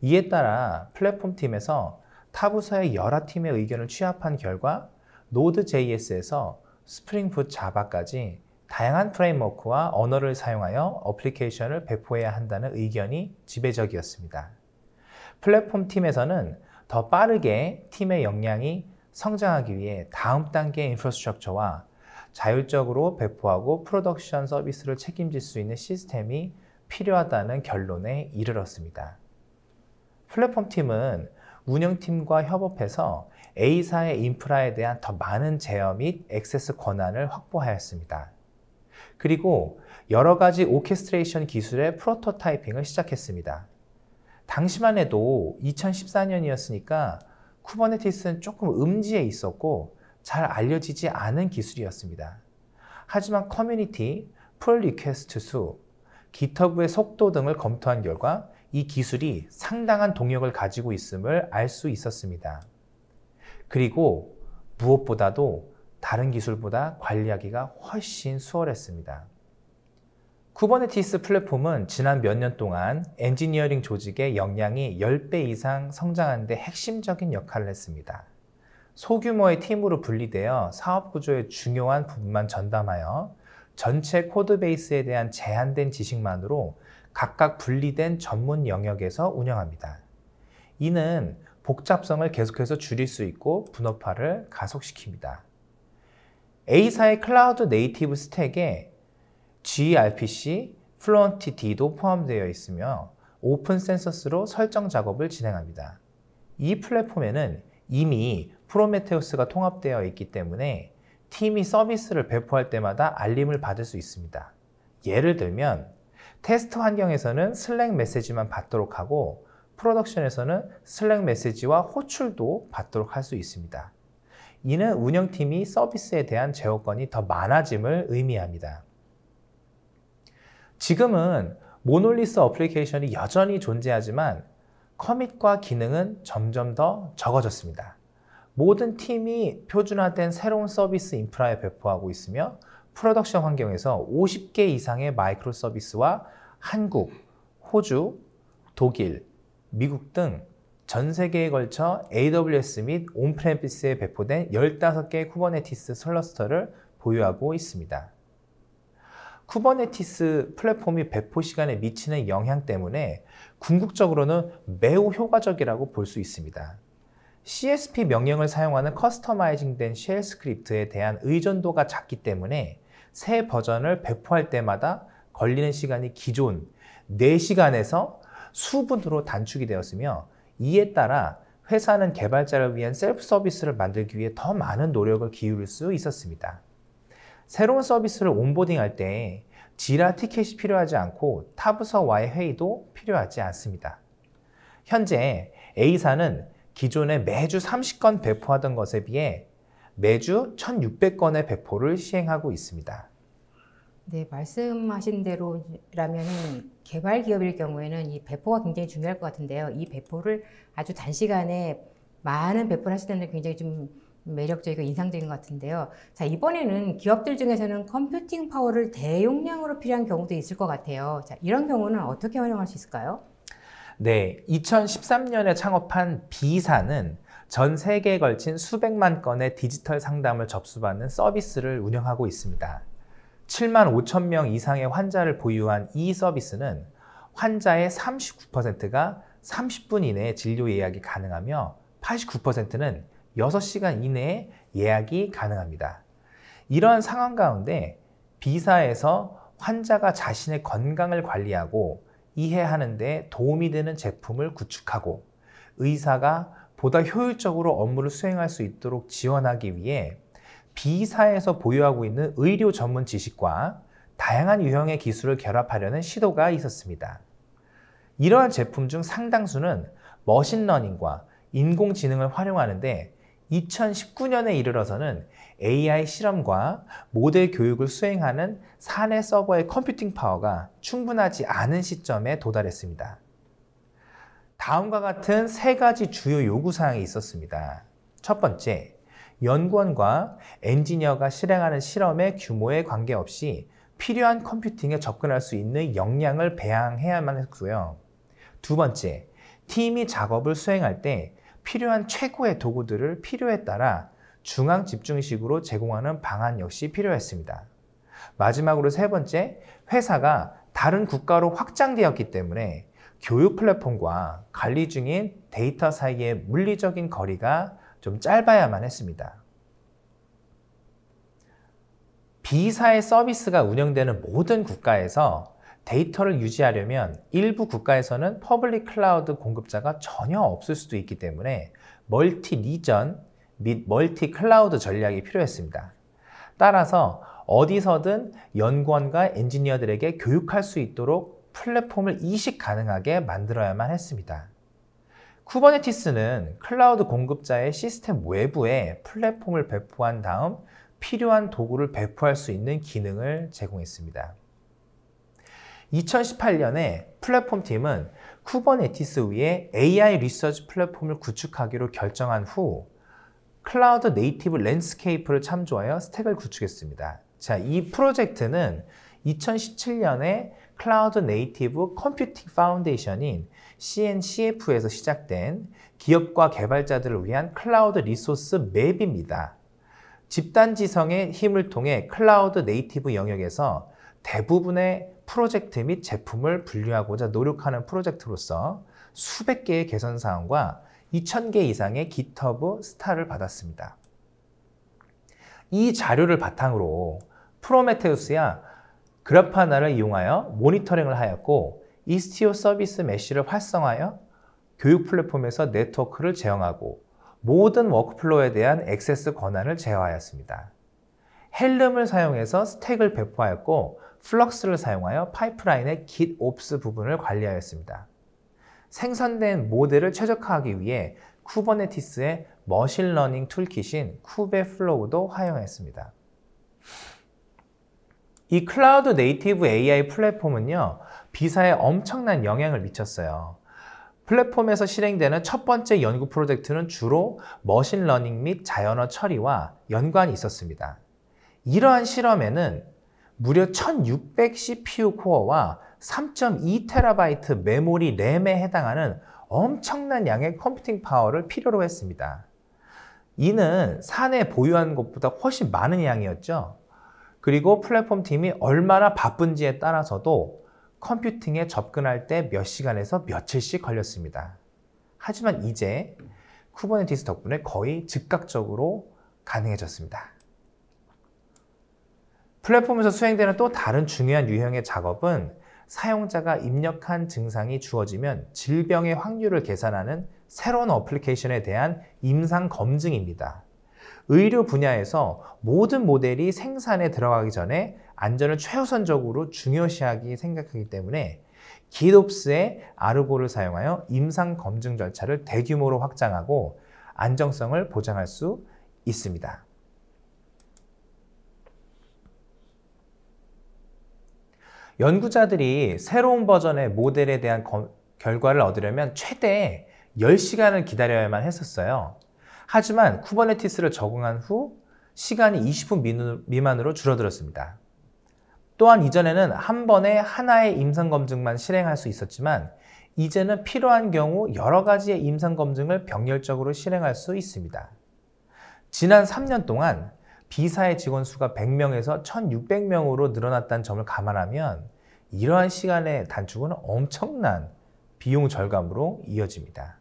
이에 따라 플랫폼 팀에서 타 부서의 여러 팀의 의견을 취합한 결과 Node.js에서 스프링 붓 자바까지 다양한 프레임워크와 언어를 사용하여 어플리케이션을 배포해야 한다는 의견이 지배적이었습니다. 플랫폼 팀에서는 더 빠르게 팀의 역량이 성장하기 위해 다음 단계의 인프라스트럭처와 자율적으로 배포하고 프로덕션 서비스를 책임질 수 있는 시스템이 필요하다는 결론에 이르렀습니다. 플랫폼 팀은 운영팀과 협업해서 A사의 인프라에 대한 더 많은 제어 및 액세스 권한을 확보하였습니다. 그리고 여러 가지 오케스트레이션 기술의 프로토타이핑을 시작했습니다. 당시만 해도 2014년이었으니까 쿠버네티스는 조금 음지에 있었고 잘 알려지지 않은 기술이었습니다. 하지만 커뮤니티, 풀 리퀘스트 수, GitHub의 속도 등을 검토한 결과 이 기술이 상당한 동력을 가지고 있음을 알 수 있었습니다. 그리고 무엇보다도 다른 기술보다 관리하기가 훨씬 수월했습니다. 쿠버네티스 플랫폼은 지난 몇 년 동안 엔지니어링 조직의 역량이 10배 이상 성장하는 데 핵심적인 역할을 했습니다. 소규모의 팀으로 분리되어 사업 구조의 중요한 부분만 전담하여 전체 코드베이스에 대한 제한된 지식만으로 각각 분리된 전문 영역에서 운영합니다. 이는 복잡성을 계속해서 줄일 수 있고 분업화를 가속시킵니다. A사의 클라우드 네이티브 스택에 gRPC, FluentD도 포함되어 있으며 오픈 센서스로 설정 작업을 진행합니다. 이 플랫폼에는 이미 프로메테우스가 통합되어 있기 때문에 팀이 서비스를 배포할 때마다 알림을 받을 수 있습니다. 예를 들면 테스트 환경에서는 슬랙 메시지만 받도록 하고 프로덕션에서는 슬랙 메시지와 호출도 받도록 할 수 있습니다. 이는 운영팀이 서비스에 대한 제어권이 더 많아짐을 의미합니다. 지금은 모놀리스 어플리케이션이 여전히 존재하지만 커밋과 기능은 점점 더 적어졌습니다. 모든 팀이 표준화된 새로운 서비스 인프라에 배포하고 있으며 프로덕션 환경에서 50개 이상의 마이크로 서비스와 한국, 호주, 독일, 미국 등 전 세계에 걸쳐 AWS 및 온프레미스에 배포된 15개의 쿠버네티스 클러스터를 보유하고 있습니다. 쿠버네티스 플랫폼이 배포 시간에 미치는 영향 때문에 궁극적으로는 매우 효과적이라고 볼 수 있습니다. CSP 명령을 사용하는 커스터마이징된 쉘 스크립트에 대한 의존도가 작기 때문에 새 버전을 배포할 때마다 걸리는 시간이 기존 4시간에서 수분으로 단축이 되었으며 이에 따라 회사는 개발자를 위한 셀프 서비스를 만들기 위해 더 많은 노력을 기울일 수 있었습니다. 새로운 서비스를 온보딩할 때 지라 티켓이 필요하지 않고 타 부서와의 회의도 필요하지 않습니다. 현재 A사는 기존에 매주 30건 배포하던 것에 비해 매주 1,600건의 배포를 시행하고 있습니다. 네, 말씀하신 대로라면은 개발 기업일 경우에는 이 배포가 굉장히 중요할 것 같은데요. 이 배포를 아주 단시간에 많은 배포를 하시는 데 굉장히 좀 매력적이고 인상적인 것 같은데요. 자, 이번에는 기업들 중에서는 컴퓨팅 파워를 대용량으로 필요한 경우도 있을 것 같아요. 자, 이런 경우는 어떻게 활용할 수 있을까요? 네, 2013년에 창업한 B사는 전 세계에 걸친 수백만 건의 디지털 상담을 접수받는 서비스를 운영하고 있습니다. 7만 5천 명 이상의 환자를 보유한 이 서비스는 환자의 39%가 30분 이내에 진료 예약이 가능하며 89%는 6시간 이내에 예약이 가능합니다. 이러한 상황 가운데 B사에서 환자가 자신의 건강을 관리하고 이해하는 데 도움이 되는 제품을 구축하고 의사가 보다 효율적으로 업무를 수행할 수 있도록 지원하기 위해 B사에서 보유하고 있는 의료 전문 지식과 다양한 유형의 기술을 결합하려는 시도가 있었습니다. 이러한 제품 중 상당수는 머신러닝과 인공지능을 활용하는데 2019년에 이르러서는 AI 실험과 모델 교육을 수행하는 사내 서버의 컴퓨팅 파워가 충분하지 않은 시점에 도달했습니다. 다음과 같은 3가지 주요 요구사항이 있었습니다. 첫 번째, 연구원과 엔지니어가 실행하는 실험의 규모에 관계없이 필요한 컴퓨팅에 접근할 수 있는 역량을 배양해야만 했고요. 두 번째, 팀이 작업을 수행할 때 필요한 최고의 도구들을 필요에 따라 중앙 집중식으로 제공하는 방안 역시 필요했습니다. 마지막으로 세 번째, 회사가 다른 국가로 확장되었기 때문에 교육 플랫폼과 관리 중인 데이터 사이의 물리적인 거리가 좀 짧아야만 했습니다. B사의 서비스가 운영되는 모든 국가에서 데이터를 유지하려면 일부 국가에서는 퍼블릭 클라우드 공급자가 전혀 없을 수도 있기 때문에 멀티 리전 및 멀티 클라우드 전략이 필요했습니다. 따라서 어디서든 연구원과 엔지니어들에게 교육할 수 있도록 플랫폼을 이식 가능하게 만들어야만 했습니다. 쿠버네티스는 클라우드 공급자의 시스템 외부에 플랫폼을 배포한 다음 필요한 도구를 배포할 수 있는 기능을 제공했습니다. 2018년에 플랫폼 팀은 쿠버네티스 위에 AI 리서치 플랫폼을 구축하기로 결정한 후 클라우드 네이티브 랜드스케이프를 참조하여 스택을 구축했습니다. 자, 이 프로젝트는 2017년에 클라우드 네이티브 컴퓨팅 파운데이션인 CNCF에서 시작된 기업과 개발자들을 위한 클라우드 리소스 맵입니다. 집단지성의 힘을 통해 클라우드 네이티브 영역에서 대부분의 프로젝트 및 제품을 분류하고자 노력하는 프로젝트로서 수백 개의 개선 사항과 2,000개 이상의 GitHub 스타를 받았습니다. 이 자료를 바탕으로 프로메테우스야 그라파나를 이용하여 모니터링을 하였고 이스티오 서비스 메쉬를 활성화하여 교육 플랫폼에서 네트워크를 제어하고 모든 워크플로우에 대한 액세스 권한을 제어하였습니다. 헬름을 사용해서 스택을 배포하였고 플럭스를 사용하여 파이프라인의 GitOps 부분을 관리하였습니다. 생성된 모델을 최적화하기 위해 쿠버네티스의 머신러닝 툴킷인 쿠베플로우도 활용했습니다. 이 클라우드 네이티브 AI 플랫폼은요, B사에 엄청난 영향을 미쳤어요. 플랫폼에서 실행되는 첫 번째 연구 프로젝트는 주로 머신러닝 및 자연어 처리와 연관이 있었습니다. 이러한 실험에는 무려 1600 CPU 코어와 3.2TB 메모리 램에 해당하는 엄청난 양의 컴퓨팅 파워를 필요로 했습니다. 이는 사내 보유한 것보다 훨씬 많은 양이었죠. 그리고 플랫폼 팀이 얼마나 바쁜지에 따라서도 컴퓨팅에 접근할 때 몇 시간에서 며칠씩 걸렸습니다. 하지만 이제 쿠버네티스 덕분에 거의 즉각적으로 가능해졌습니다. 플랫폼에서 수행되는 또 다른 중요한 유형의 작업은 사용자가 입력한 증상이 주어지면 질병의 확률을 계산하는 새로운 어플리케이션에 대한 임상 검증입니다. 의료 분야에서 모든 모델이 생산에 들어가기 전에 안전을 최우선적으로 중요시하기 생각하기 때문에 GitOps의 아르고를 사용하여 임상 검증 절차를 대규모로 확장하고 안정성을 보장할 수 있습니다. 연구자들이 새로운 버전의 모델에 대한 결과를 얻으려면 최대 10시간을 기다려야만 했었어요. 하지만 쿠버네티스를 적응한 후 시간이 20분 미만으로 줄어들었습니다. 또한 이전에는 한 번에 하나의 임상검증만 실행할 수 있었지만 이제는 필요한 경우 여러 가지의 임상검증을 병렬적으로 실행할 수 있습니다. 지난 3년 동안 B사의 직원 수가 100명에서 1600명으로 늘어났다는 점을 감안하면 이러한 시간의 단축은 엄청난 비용 절감으로 이어집니다.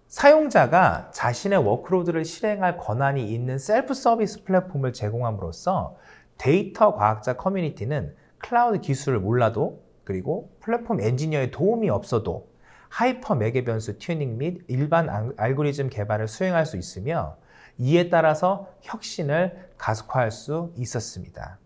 사용자가 자신의 워크로드를 실행할 권한이 있는 셀프 서비스 플랫폼을 제공함으로써 데이터 과학자 커뮤니티는 클라우드 기술을 몰라도 그리고 플랫폼 엔지니어의 도움이 없어도 하이퍼 매개 변수 튜닝 및 일반 알고리즘 개발을 수행할 수 있으며 이에 따라서 혁신을 가속화할 수 있었습니다.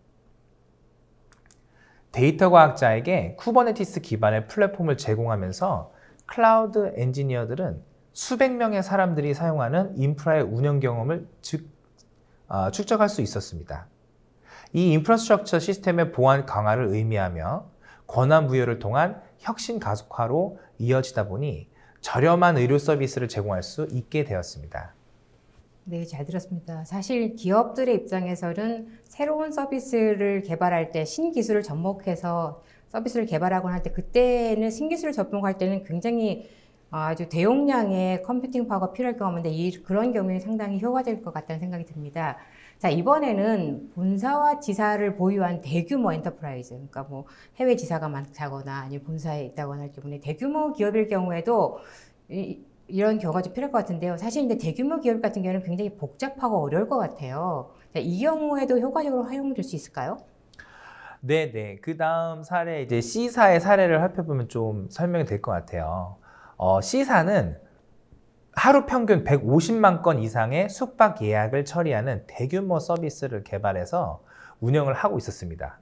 데이터 과학자에게 쿠버네티스 기반의 플랫폼을 제공하면서 클라우드 엔지니어들은 수백 명의 사람들이 사용하는 인프라의 운영 경험을 축적할 수 있었습니다. 이 인프라스트럭처 시스템의 보안 강화를 의미하며 권한 부여를 통한 혁신 가속화로 이어지다 보니 저렴한 의료 서비스를 제공할 수 있게 되었습니다. 네, 잘 들었습니다. 사실 기업들의 입장에서는 새로운 서비스를 개발할 때 신기술을 접목해서 서비스를 개발하거나 할 때 그때는 신기술을 접목할 때는 굉장히 아주 대용량의 컴퓨팅 파워가 필요할 경우인데 그런 경우에 상당히 효과적일 것 같다는 생각이 듭니다. 자, 이번에는 본사와 지사를 보유한 대규모 엔터프라이즈, 그러니까 뭐 해외 지사가 많다거나 아니면 본사에 있다거나 할 경우에 대규모 기업일 경우에도 이런 경우가 좀 필요할 것 같은데요. 사실 근데 대규모 기업 같은 경우는 굉장히 복잡하고 어려울 것 같아요. 자, 이 경우에도 효과적으로 활용될 수 있을까요? 네네. 그 다음 사례, 이제 C사의 사례를 살펴보면 좀 설명이 될 것 같아요. C사는 하루 평균 150만 건 이상의 숙박 예약을 처리하는 대규모 서비스를 개발해서 운영을 하고 있었습니다.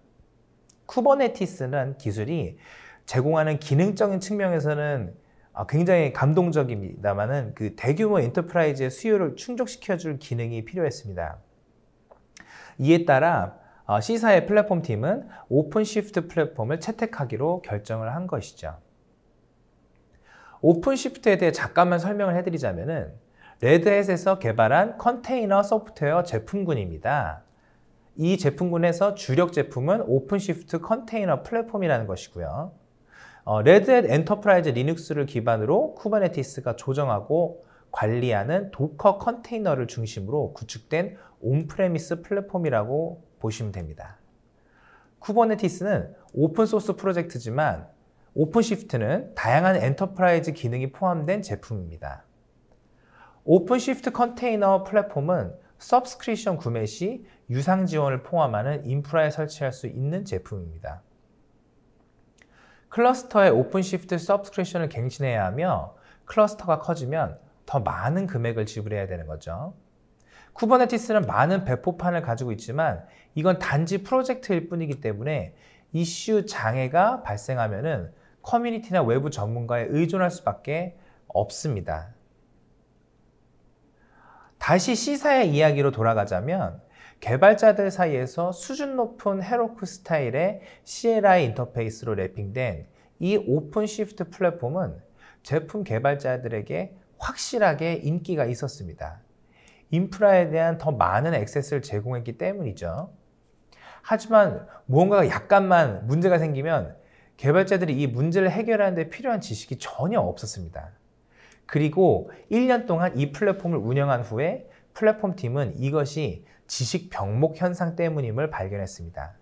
쿠버네티스는 기술이 제공하는 기능적인 측면에서는 굉장히 감동적입니다만은 그 대규모 엔터프라이즈의 수요를 충족시켜줄 기능이 필요했습니다. 이에 따라 C사의 플랫폼 팀은 오픈시프트 플랫폼을 채택하기로 결정을 한 것이죠. 오픈시프트에 대해 잠깐만 설명을 해드리자면은 레드햇에서 개발한 컨테이너 소프트웨어 제품군입니다. 이 제품군에서 주력 제품은 오픈시프트 컨테이너 플랫폼이라는 것이고요. 레드햇 엔터프라이즈 리눅스를 기반으로 쿠버네티스가 조정하고 관리하는 도커 컨테이너를 중심으로 구축된 온프레미스 플랫폼이라고 보시면 됩니다. 쿠버네티스는 오픈소스 프로젝트지만 오픈시프트는 다양한 엔터프라이즈 기능이 포함된 제품입니다. 오픈시프트 컨테이너 플랫폼은 서브스크립션 구매 시 유상 지원을 포함하는 인프라에 설치할 수 있는 제품입니다. 클러스터에 오픈시프트 서브스크립션을 갱신해야 하며 클러스터가 커지면 더 많은 금액을 지불해야 되는 거죠. 쿠버네티스는 많은 배포판을 가지고 있지만 이건 단지 프로젝트일 뿐이기 때문에 이슈 장애가 발생하면은 커뮤니티나 외부 전문가에 의존할 수밖에 없습니다. 다시 C사의 이야기로 돌아가자면 개발자들 사이에서 수준 높은 헤로쿠 스타일의 CLI 인터페이스로 랩핑된 이 오픈시프트 플랫폼은 제품 개발자들에게 확실하게 인기가 있었습니다. 인프라에 대한 더 많은 액세스를 제공했기 때문이죠. 하지만 무언가가 약간만 문제가 생기면 개발자들이 이 문제를 해결하는 데 필요한 지식이 전혀 없었습니다. 그리고 1년 동안 이 플랫폼을 운영한 후에 플랫폼 팀은 이것이 지식 병목 현상 때문임을 발견했습니다.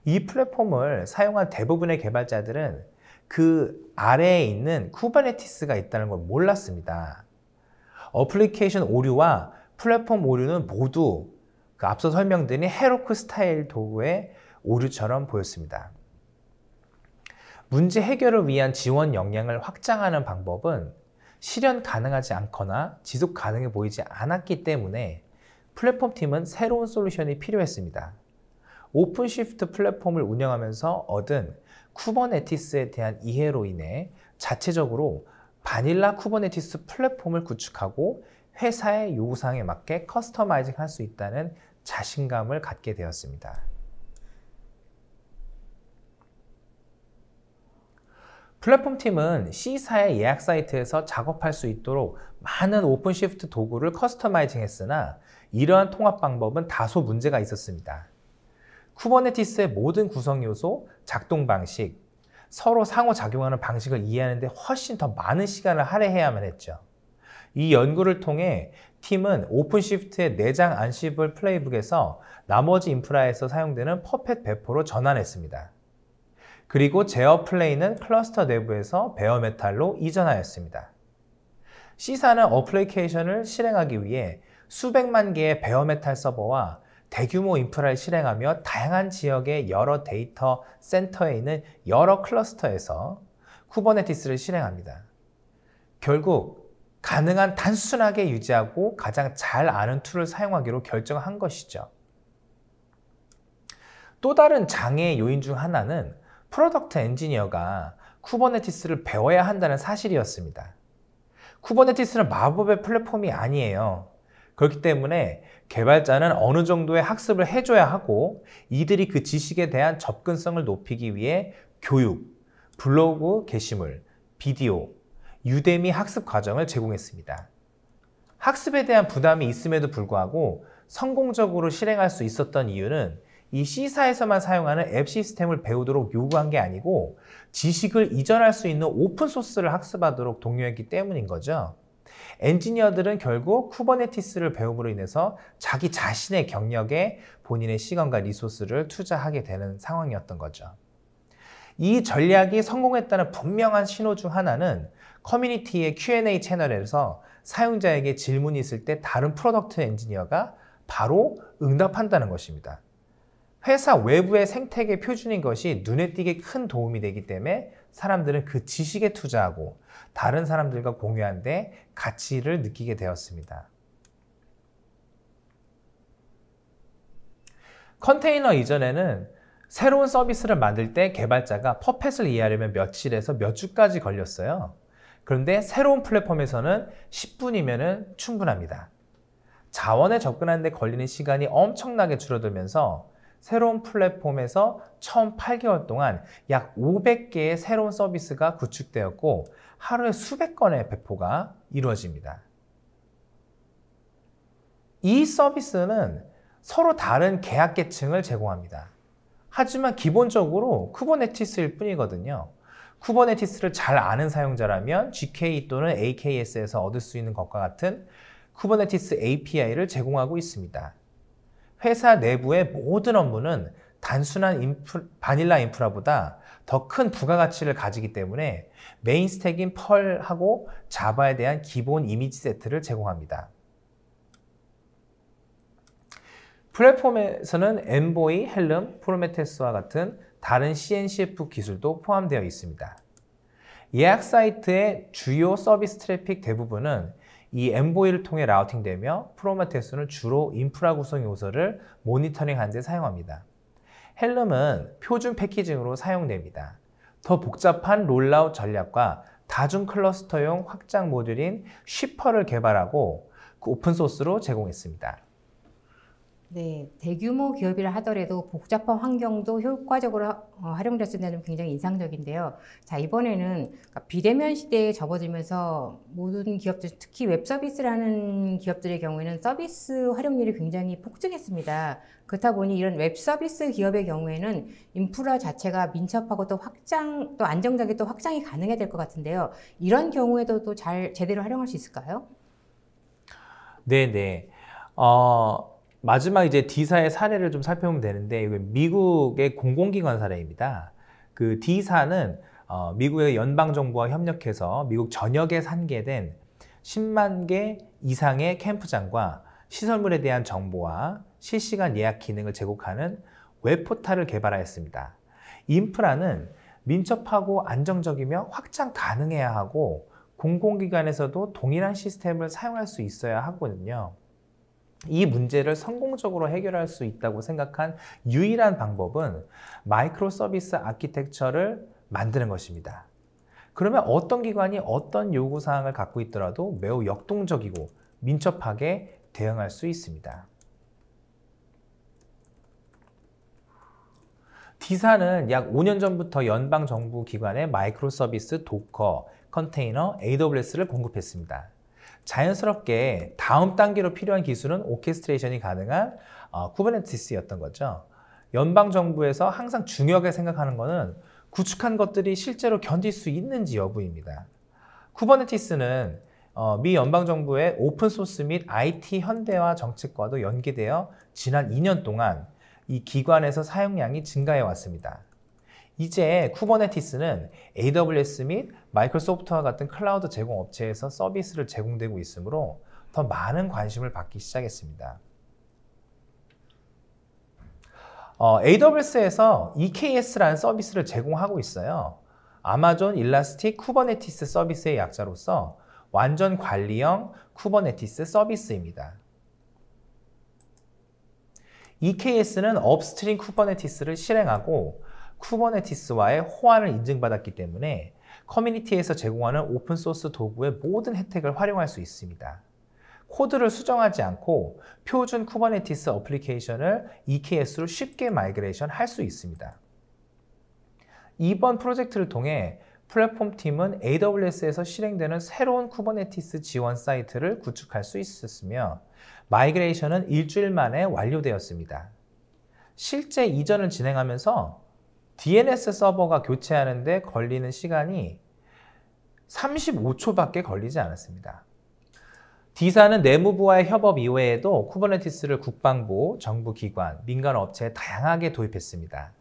이 플랫폼을 사용한 대부분의 개발자들은 그 아래에 있는 쿠버네티스가 있다는 걸 몰랐습니다. 어플리케이션 오류와 플랫폼 오류는 모두 그 앞서 설명드린 헤로쿠 스타일 도구의 오류처럼 보였습니다. 문제 해결을 위한 지원 역량을 확장하는 방법은 실현 가능하지 않거나 지속 가능해 보이지 않았기 때문에 플랫폼 팀은 새로운 솔루션이 필요했습니다. 오픈시프트 플랫폼을 운영하면서 얻은 쿠버네티스에 대한 이해로 인해 자체적으로 바닐라 쿠버네티스 플랫폼을 구축하고 회사의 요구사항에 맞게 커스터마이징 할 수 있다는 자신감을 갖게 되었습니다. 플랫폼 팀은 C사의 예약 사이트에서 작업할 수 있도록 많은 오픈시프트 도구를 커스터마이징 했으나 이러한 통합 방법은 다소 문제가 있었습니다. 쿠버네티스의 모든 구성 요소, 작동 방식, 서로 상호작용하는 방식을 이해하는 데 훨씬 더 많은 시간을 할애해야만 했죠. 이 연구를 통해 팀은 오픈시프트의 내장 안시블 플레이북에서 나머지 인프라에서 사용되는 퍼펫 배포로 전환했습니다. 그리고 제어 플레이는 클러스터 내부에서 베어메탈로 이전하였습니다. C사는 어플리케이션을 실행하기 위해 수백만 개의 베어메탈 서버와 대규모 인프라를 실행하며 다양한 지역의 여러 데이터 센터에 있는 여러 클러스터에서 쿠버네티스를 실행합니다. 결국 가능한 단순하게 유지하고 가장 잘 아는 툴을 사용하기로 결정한 것이죠. 또 다른 장애의 요인 중 하나는 프로덕트 엔지니어가 쿠버네티스를 배워야 한다는 사실이었습니다. 쿠버네티스는 마법의 플랫폼이 아니에요. 그렇기 때문에 개발자는 어느 정도의 학습을 해줘야 하고 이들이 그 지식에 대한 접근성을 높이기 위해 교육, 블로그 게시물, 비디오, 유데미 학습 과정을 제공했습니다. 학습에 대한 부담이 있음에도 불구하고 성공적으로 실행할 수 있었던 이유는 이 C사에서만 사용하는 앱 시스템을 배우도록 요구한 게 아니고 지식을 이전할 수 있는 오픈소스를 학습하도록 독려했기 때문인 거죠. 엔지니어들은 결국 쿠버네티스를 배움으로 인해서 자기 자신의 경력에 본인의 시간과 리소스를 투자하게 되는 상황이었던 거죠. 이 전략이 성공했다는 분명한 신호 중 하나는 커뮤니티의 Q&A 채널에서 사용자에게 질문이 있을 때 다른 프로덕트 엔지니어가 바로 응답한다는 것입니다. 회사 외부의 생태계 표준인 것이 눈에 띄게 큰 도움이 되기 때문에 사람들은 그 지식에 투자하고 다른 사람들과 공유한 데 가치를 느끼게 되었습니다. 컨테이너 이전에는 새로운 서비스를 만들 때 개발자가 퍼펫을 이해하려면 며칠에서 몇 주까지 걸렸어요. 그런데 새로운 플랫폼에서는 10분이면 충분합니다. 자원에 접근하는 데 걸리는 시간이 엄청나게 줄어들면서 새로운 플랫폼에서 처음 8개월 동안 약 500개의 새로운 서비스가 구축되었고 하루에 수백 건의 배포가 이루어집니다. 이 서비스는 서로 다른 계약 계층을 제공합니다. 하지만 기본적으로 쿠버네티스일 뿐이거든요. 쿠버네티스를 잘 아는 사용자라면 GK 또는 AKS에서 얻을 수 있는 것과 같은 쿠버네티스 API를 제공하고 있습니다. 회사 내부의 모든 업무는 단순한 바닐라 인프라보다 더 큰 부가가치를 가지기 때문에 메인 스택인 펄하고 자바에 대한 기본 이미지 세트를 제공합니다. 플랫폼에서는 엔보이, 헬름, 프로메테스와 같은 다른 CNCF 기술도 포함되어 있습니다. 예약 사이트의 주요 서비스 트래픽 대부분은 이 엠보이를 통해 라우팅되며 프로메테우스는 주로 인프라 구성 요소를 모니터링하는 데 사용합니다. 헬름은 표준 패키징으로 사용됩니다. 더 복잡한 롤아웃 전략과 다중 클러스터용 확장 모듈인 쉬퍼를 개발하고 오픈소스로 제공했습니다. 네, 대규모 기업이라 하더라도 복잡한 환경도 효과적으로 활용될 수 있는 점 굉장히 인상적인데요. 자, 이번에는 비대면 시대에 접어들면서 모든 기업들, 특히 웹 서비스라는 기업들의 경우에는 서비스 활용률이 굉장히 폭증했습니다. 그렇다 보니 이런 웹 서비스 기업의 경우에는 인프라 자체가 민첩하고 또 안정적인 또 확장이 가능해야 될 것 같은데요. 이런 경우에도 또 제대로 활용할 수 있을까요? 네네. 마지막 이제 D사의 사례를 좀 살펴보면 되는데, 이거 미국의 공공기관 사례입니다. 그 D사는 미국의 연방정부와 협력해서 미국 전역에 산계된 10만 개 이상의 캠프장과 시설물에 대한 정보와 실시간 예약 기능을 제공하는 웹포탈을 개발하였습니다. 인프라는 민첩하고 안정적이며 확장 가능해야 하고 공공기관에서도 동일한 시스템을 사용할 수 있어야 하거든요. 이 문제를 성공적으로 해결할 수 있다고 생각한 유일한 방법은 마이크로 서비스 아키텍처를 만드는 것입니다. 그러면 어떤 기관이 어떤 요구사항을 갖고 있더라도 매우 역동적이고 민첩하게 대응할 수 있습니다. D사는 약 5년 전부터 연방정부 기관에 마이크로 서비스, 도커, 컨테이너, AWS를 공급했습니다. 자연스럽게 다음 단계로 필요한 기술은 오케스트레이션이 가능한 쿠버네티스였던 거죠. 연방정부에서 항상 중요하게 생각하는 것은 구축한 것들이 실제로 견딜 수 있는지 여부입니다. 쿠버네티스는 미 연방정부의 오픈소스 및 IT 현대화 정책과도 연계되어 지난 2년 동안 이 기관에서 사용량이 증가해 왔습니다. 이제 쿠버네티스는 AWS 및 마이크로소프트와 같은 클라우드 제공 업체에서 서비스를 제공되고 있으므로 더 많은 관심을 받기 시작했습니다. AWS에서 EKS라는 서비스를 제공하고 있어요. 아마존 일라스틱 쿠버네티스 서비스의 약자로서 완전 관리형 쿠버네티스 서비스입니다. EKS는 업스트림 쿠버네티스를 실행하고 쿠버네티스와의 호환을 인증받았기 때문에 커뮤니티에서 제공하는 오픈소스 도구의 모든 혜택을 활용할 수 있습니다. 코드를 수정하지 않고 표준 쿠버네티스 어플리케이션을 EKS로 쉽게 마이그레이션 할 수 있습니다. 이번 프로젝트를 통해 플랫폼 팀은 AWS에서 실행되는 새로운 쿠버네티스 지원 사이트를 구축할 수 있었으며 마이그레이션은 일주일 만에 완료되었습니다. 실제 이전을 진행하면서 DNS 서버가 교체하는 데 걸리는 시간이 35초밖에 걸리지 않았습니다. D사는 내무부와의 협업 이외에도 쿠버네티스를 국방부, 정부기관, 민간업체에 다양하게 도입했습니다.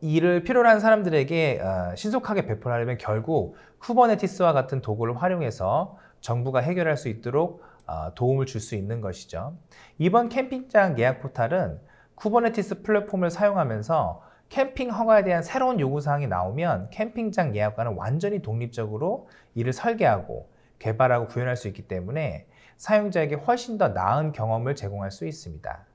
이를 필요로 한 사람들에게 신속하게 배포하려면 결국 쿠버네티스와 같은 도구를 활용해서 정부가 해결할 수 있도록 도움을 줄 수 있는 것이죠. 이번 캠핑장 예약 포탈은 쿠버네티스 플랫폼을 사용하면서 캠핑 허가에 대한 새로운 요구사항이 나오면 캠핑장 예약과는 완전히 독립적으로 이를 설계하고 개발하고 구현할 수 있기 때문에 사용자에게 훨씬 더 나은 경험을 제공할 수 있습니다.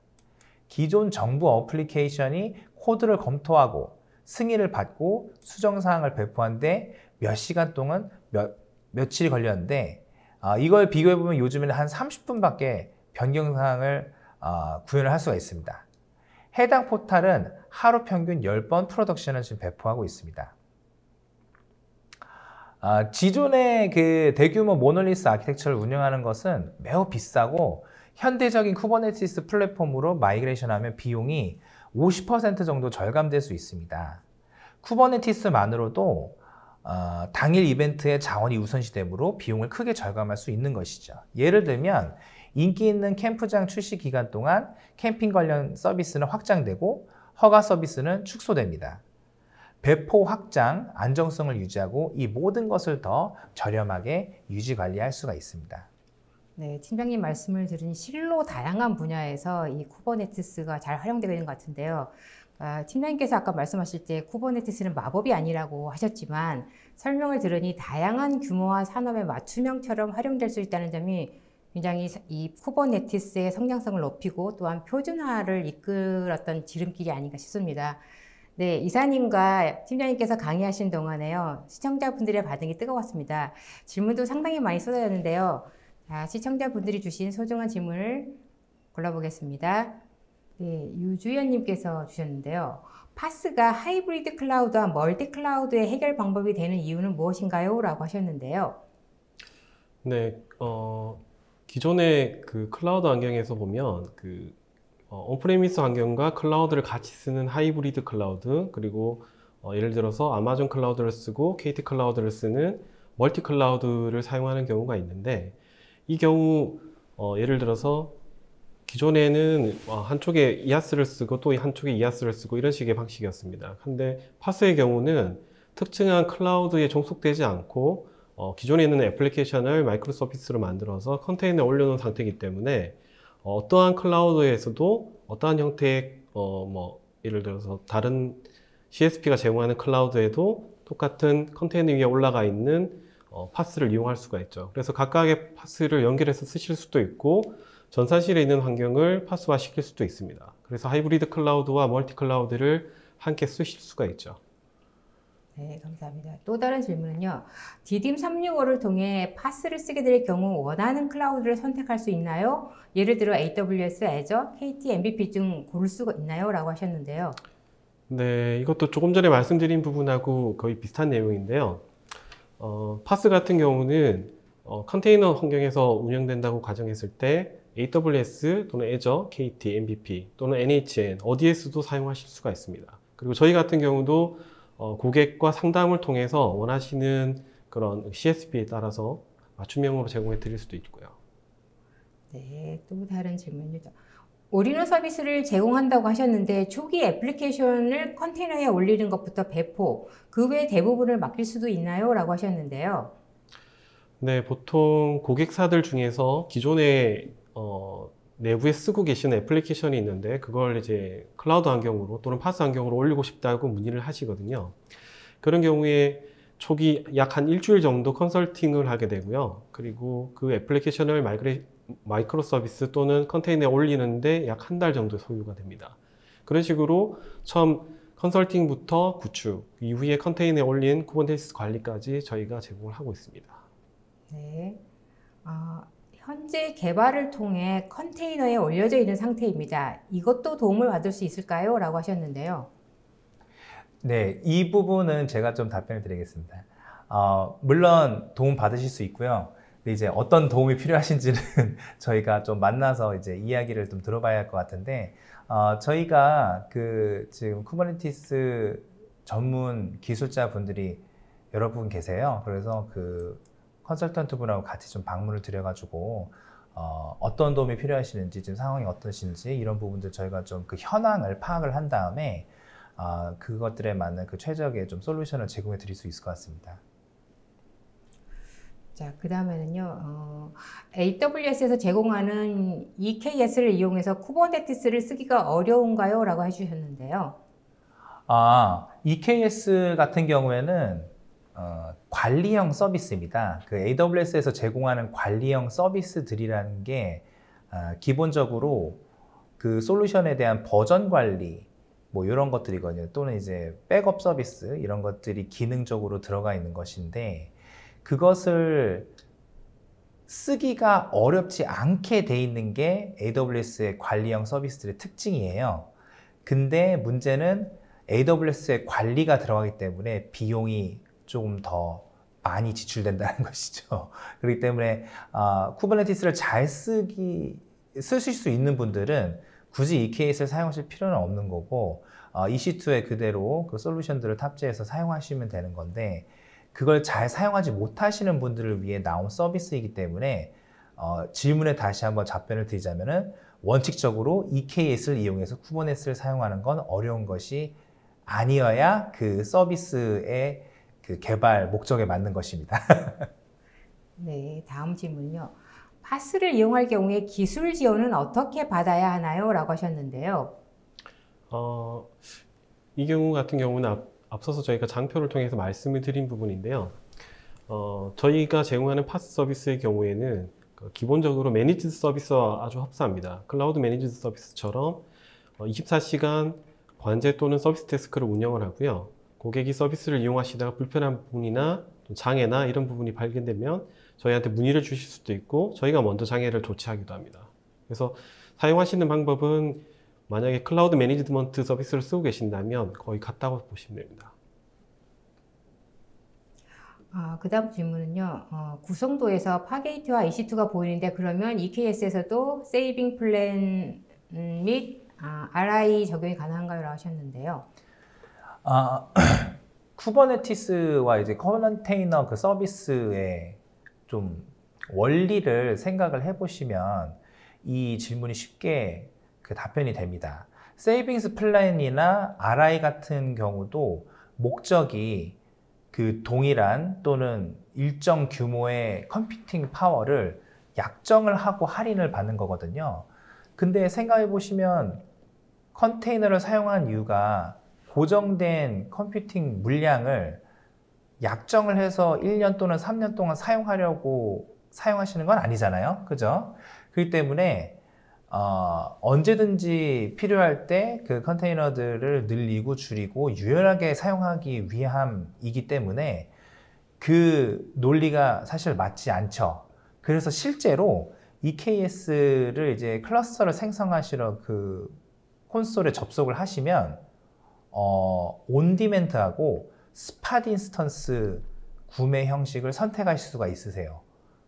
기존 정부 어플리케이션이 코드를 검토하고 승인을 받고 수정사항을 배포하는데 몇 시간 동안 며칠이 걸렸는데 이걸 비교해보면 요즘에는 한 30분밖에 변경사항을 구현을 할 수가 있습니다. 해당 포탈은 하루 평균 10번 프로덕션을 지금 배포하고 있습니다. 기존의 그 대규모 모놀리스 아키텍처를 운영하는 것은 매우 비싸고 현대적인 쿠버네티스 플랫폼으로 마이그레이션하면 비용이 50% 정도 절감될 수 있습니다. 쿠버네티스만으로도 당일 이벤트의 자원이 우선시되므로 비용을 크게 절감할 수 있는 것이죠. 예를 들면 인기 있는 캠프장 출시 기간 동안 캠핑 관련 서비스는 확장되고 허가 서비스는 축소됩니다. 배포 확장, 안정성을 유지하고 이 모든 것을 더 저렴하게 유지 관리할 수가 있습니다. 네, 팀장님 말씀을 들은 실로 다양한 분야에서 이 쿠버네티스가 잘 활용되고 있는 것 같은데요. 팀장님께서 아까 말씀하실 때 쿠버네티스는 마법이 아니라고 하셨지만 설명을 들으니 다양한 규모와 산업의 맞춤형처럼 활용될 수 있다는 점이 굉장히 이 쿠버네티스의 성장성을 높이고 또한 표준화를 이끌었던 지름길이 아닌가 싶습니다. 네, 이사님과 팀장님께서 강의하신 동안에요, 시청자분들의 반응이 뜨거웠습니다. 질문도 상당히 많이 쏟아졌는데요. 자, 시청자분들이 주신 소중한 질문을 골라보겠습니다. 네, 유주연님께서 주셨는데요. 파스가 하이브리드 클라우드와 멀티 클라우드의 해결 방법이 되는 이유는 무엇인가요? 라고 하셨는데요. 네, 기존의 그 클라우드 환경에서 보면 온프레미스 환경과 클라우드를 같이 쓰는 하이브리드 클라우드, 그리고 예를 들어서 아마존 클라우드를 쓰고 KT 클라우드를 쓰는 멀티 클라우드를 사용하는 경우가 있는데, 이 경우 예를 들어서 기존에는 한쪽에 이아스를 쓰고 또 한쪽에 이아스를 쓰고 이런 식의 방식이었습니다. 근데 파스의 경우는 특정한 클라우드에 종속되지 않고 기존에 있는 애플리케이션을 마이크로 서비스로 만들어서 컨테이너에 올려놓은 상태이기 때문에 어떠한 클라우드에서도 어떠한 형태의 예를 들어서 다른 CSP가 제공하는 클라우드에도 똑같은 컨테이너 위에 올라가 있는 파스를 이용할 수가 있죠. 그래서 각각의 파스를 연결해서 쓰실 수도 있고 전산실에 있는 환경을 파스화 시킬 수도 있습니다. 그래서 하이브리드 클라우드와 멀티 클라우드를 함께 쓰실 수가 있죠. 네, 감사합니다. 또 다른 질문은요. 디딤 365를 통해 파스를 쓰게 될 경우 원하는 클라우드를 선택할 수 있나요? 예를 들어 AWS, Azure, KT, MVP 중 고를 수가 있나요? 라고 하셨는데요. 네, 이것도 조금 전에 말씀드린 부분하고 거의 비슷한 내용인데요. 파스 같은 경우는 컨테이너 환경에서 운영된다고 가정했을 때 AWS 또는 Azure, KT, MVP 또는 NHN 어디에서도 사용하실 수가 있습니다. 그리고 저희 같은 경우도 고객과 상담을 통해서 원하시는 그런 CSP에 따라서 맞춤형으로 제공해 드릴 수도 있고요. 네, 또 다른 질문이죠. 올인원 서비스를 제공한다고 하셨는데 초기 애플리케이션을 컨테이너에 올리는 것부터 배포, 그 외 대부분을 맡길 수도 있나요? 라고 하셨는데요. 네, 보통 고객사들 중에서 기존에 내부에 쓰고 계시는 애플리케이션이 있는데 그걸 이제 클라우드 환경으로 또는 파스 환경으로 올리고 싶다고 문의를 하시거든요. 그런 경우에 초기 약 한 일주일 정도 컨설팅을 하게 되고요. 그리고 그 애플리케이션을 마이크로 서비스 또는 컨테이너에 올리는데 약 한 달 정도 소요가 됩니다. 그런 식으로 처음 컨설팅부터 구축, 이후에 컨테이너에 올린 쿠버네티스 관리까지 저희가 제공을 하고 있습니다. 네. 현재 개발을 통해 컨테이너에 올려져 있는 상태입니다. 이것도 도움을 받을 수 있을까요? 라고 하셨는데요. 네, 이 부분은 제가 좀 답변을 드리겠습니다. 물론 도움 받으실 수 있고요. 근데 이제 어떤 도움이 필요하신지는 저희가 좀 만나서 이제 이야기를 좀 들어봐야 할 것 같은데, 저희가 지금 쿠버네티스 전문 기술자 분들이 여러 분 계세요. 그래서 컨설턴트 분하고 같이 좀 방문을 드려가지고 어떤 도움이 필요하시는지, 지금 상황이 어떠신지 이런 부분들 저희가 좀 그 현황을 파악을 한 다음에 그것들에 맞는 그 최적의 좀 솔루션을 제공해 드릴 수 있을 것 같습니다. 자, 그 다음에는요, AWS에서 제공하는 EKS를 이용해서 쿠버네티스를 쓰기가 어려운가요? 라고 해주셨는데요. EKS 같은 경우에는 관리형 서비스입니다. AWS에서 제공하는 관리형 서비스들이라는 게 기본적으로 그 솔루션에 대한 버전 관리 이런 것들이거든요. 또는 이제 백업 서비스 이런 것들이 기능적으로 들어가 있는 것인데 그것을 쓰기가 어렵지 않게 돼 있는 게 AWS의 관리형 서비스들의 특징이에요. 근데 문제는 AWS의 관리가 들어가기 때문에 비용이 조금 더 많이 지출된다는 것이죠. 그렇기 때문에 쿠버네티스를 잘 쓰실 수 있는 분들은 굳이 EKS를 사용하실 필요는 없는 거고 EC2에 그대로 그 솔루션들을 탑재해서 사용하시면 되는 건데 그걸 잘 사용하지 못하시는 분들을 위해 나온 서비스이기 때문에 질문에 다시 한번 답변을 드리자면은 원칙적으로 EKS를 이용해서 쿠버네티스를 사용하는 건 어려운 것이 아니어야 그 서비스의 그 개발 목적에 맞는 것입니다. 네, 다음 질문요. 파스를 이용할 경우에 기술 지원은 어떻게 받아야 하나요? 라고 하셨는데요. 이 경우 같은 경우는 앞서서 저희가 장표를 통해서 말씀을 드린 부분인데요. 저희가 제공하는 파스 서비스의 경우에는 기본적으로 매니지드 서비스와 아주 흡사합니다. 클라우드 매니지드 서비스처럼 24시간 관제 또는 서비스 데스크를 운영을 하고요. 고객이 서비스를 이용하시다가 불편한 부분이나 장애나 이런 부분이 발견되면 저희한테 문의를 주실 수도 있고 저희가 먼저 장애를 조치하기도 합니다. 그래서 사용하시는 방법은 만약에 클라우드 매니지먼트 서비스를 쓰고 계신다면 거의 같다고 보시면 됩니다. 그 다음 질문은요. 구성도에서 파게이트와 EC2가 보이는데 그러면 EKS에서도 세이빙 플랜 및 RI 적용이 가능한가요? 라고 하셨는데요. 쿠버네티스와 이제 컨테이너 그 서비스의 좀 원리를 생각을 해보시면 이 질문이 쉽게 그 답변이 됩니다. 세이빙스 플랜이나 RI 같은 경우도 목적이 그 동일한 또는 일정 규모의 컴퓨팅 파워를 약정을 하고 할인을 받는 거거든요. 근데 생각해 보시면 컨테이너를 사용한 이유가 고정된 컴퓨팅 물량을 약정을 해서 1년 또는 3년 동안 사용하려고 사용하시는 건 아니잖아요. 그죠? 그렇기 때문에 언제든지 필요할 때 그 컨테이너들을 늘리고 줄이고 유연하게 사용하기 위함이기 때문에 그 논리가 사실 맞지 않죠. 그래서 실제로 EKS를 이제 클러스터를 생성하시러 그 콘솔에 접속을 하시면 온디맨트하고 스팟 인스턴스 구매 형식을 선택하실 수가 있으세요.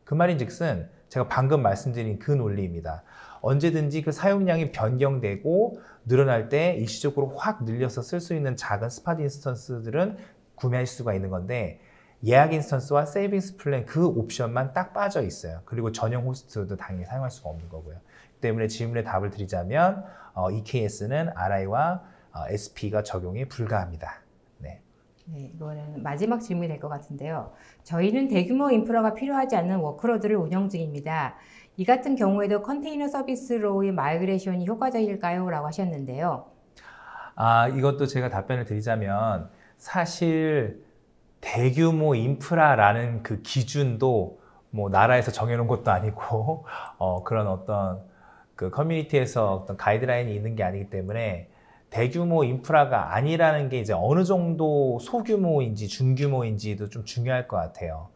그 말인즉슨 제가 방금 말씀드린 그 논리입니다. 언제든지 그 사용량이 변경되고 늘어날 때 일시적으로 확 늘려서 쓸 수 있는 작은 스팟 인스턴스들은 구매할 수가 있는 건데 예약 인스턴스와 세이빙스 플랜 그 옵션만 딱 빠져 있어요. 그리고 전용 호스트도 당연히 사용할 수가 없는 거고요. 때문에 질문에 답을 드리자면 EKS는 RI와 SP가 적용이 불가합니다. 네. 네, 이거는 마지막 질문이 될 것 같은데요. 저희는 대규모 인프라가 필요하지 않는 워크로드를 운영 중입니다. 이 같은 경우에도 컨테이너 서비스로의 마이그레이션이 효과적일까요? 라고 하셨는데요. 이것도 제가 답변을 드리자면 사실 대규모 인프라라는 그 기준도 뭐 나라에서 정해놓은 것도 아니고 그런 어떤 그 커뮤니티에서 어떤 가이드라인이 있는 게 아니기 때문에 대규모 인프라가 아니라는 게 이제 어느 정도 소규모인지 중규모인지도 좀 중요할 것 같아요.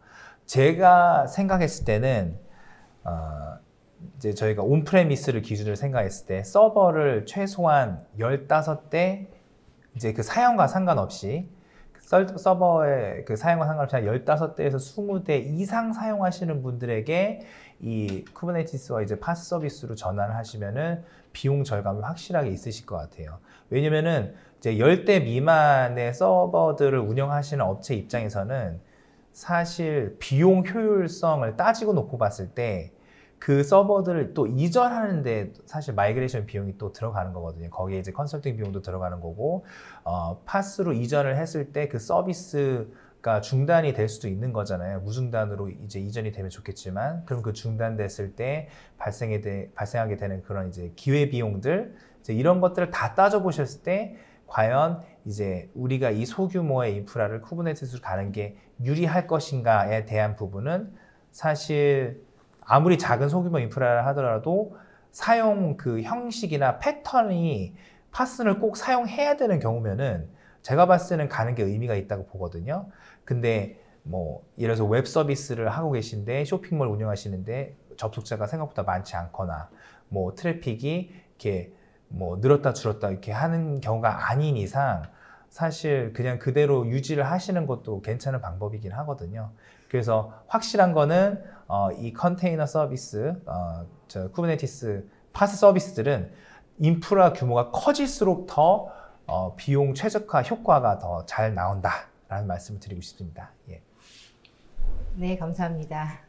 제가 생각했을 때는 이제 저희가 온프레미스를 기준으로 생각했을 때 서버를 최소한 15대 이제 그 사용과 상관없이 서버의 그 사용과 상관없이 한 15대에서 20대 이상 사용하시는 분들에게 이 쿠버네티스와 이제 파스 서비스로 전환을 하시면은 비용 절감이 확실하게 있으실 것 같아요. 왜냐면은 이제 10대 미만의 서버들을 운영하시는 업체 입장에서는 사실 비용 효율성을 따지고 놓고 봤을 때 그 서버들을 또 이전하는데 사실 마이그레이션 비용이 또 들어가는 거거든요. 거기에 이제 컨설팅 비용도 들어가는 거고 파스로 이전을 했을 때 그 서비스가 중단이 될 수도 있는 거잖아요. 무중단으로 이제 이전이 되면 좋겠지만 그럼 그 중단됐을 때 발생하게 되는 그런 이제 기회 비용들 이제 이런 것들을 다 따져 보셨을 때 과연 이제 우리가 이 소규모의 인프라를 쿠버네티스로 가는 게 유리할 것인가에 대한 부분은 사실 아무리 작은 소규모 인프라를 하더라도 사용 그 형식이나 패턴이 파슨을 꼭 사용해야 되는 경우면은 제가 봤을 때는 가는 게 의미가 있다고 보거든요. 근데 뭐 예를 들어서 웹 서비스를 하고 계신데 쇼핑몰 운영하시는데 접속자가 생각보다 많지 않거나 뭐 트래픽이 이렇게 뭐 늘었다 줄었다 이렇게 하는 경우가 아닌 이상 사실 그냥 그대로 유지를 하시는 것도 괜찮은 방법이긴 하거든요. 그래서 확실한 거는 이 컨테이너 서비스, 쿠버네티스 파스 서비스들은 인프라 규모가 커질수록 더 비용 최적화 효과가 더 잘 나온다라는 말씀을 드리고 싶습니다. 예. 네, 감사합니다.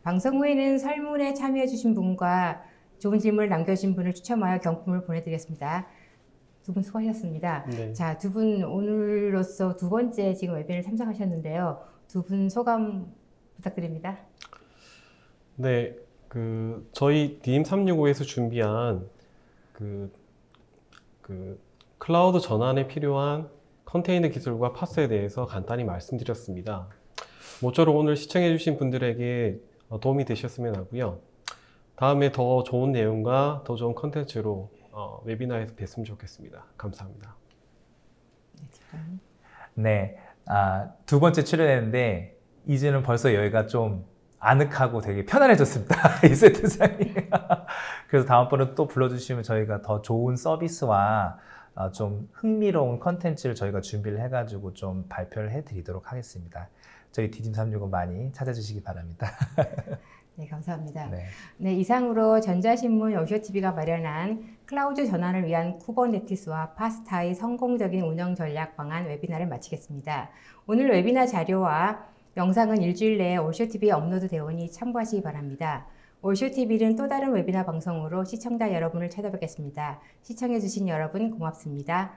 방송 후에는 설문에 참여해주신 분과 좋은 질문을 남겨주신 분을 추첨하여 경품을 보내드리겠습니다. 두 분 수고하셨습니다. 네. 자, 두 분 오늘로써 두 번째 지금 웨비나에 참석하셨는데요. 두 분 소감 부탁드립니다. 네, 저희 DM365에서 준비한 클라우드 전환에 필요한 컨테이너 기술과 파스에 대해서 간단히 말씀드렸습니다. 모쪼록 오늘 시청해주신 분들에게 도움이 되셨으면 하고요. 다음에 더 좋은 내용과 더 좋은 컨텐츠로 웨비나에서 뵀으면 좋겠습니다. 감사합니다. 네, 두 번째 출연했는데 이제는 벌써 여기가 좀 아늑하고 되게 편안해졌습니다. 이 세트장이. 그래서 다음번에 또 불러주시면 저희가 더 좋은 서비스와 좀 흥미로운 컨텐츠를 저희가 준비를 해가지고 좀 발표를 해드리도록 하겠습니다. 저희 디딤365 많이 찾아주시기 바랍니다. 네, 감사합니다. 네. 네, 이상으로 전자신문 오쇼TV가 마련한 클라우드 전환을 위한 쿠버네티스와 파스타의 성공적인 운영 전략 방안 웨비나를 마치겠습니다. 오늘 웨비나 자료와 영상은 일주일 내에 오쇼TV에 업로드 되오니 참고하시기 바랍니다. 오쇼TV는 또 다른 웨비나 방송으로 시청자 여러분을 찾아뵙겠습니다. 시청해주신 여러분 고맙습니다.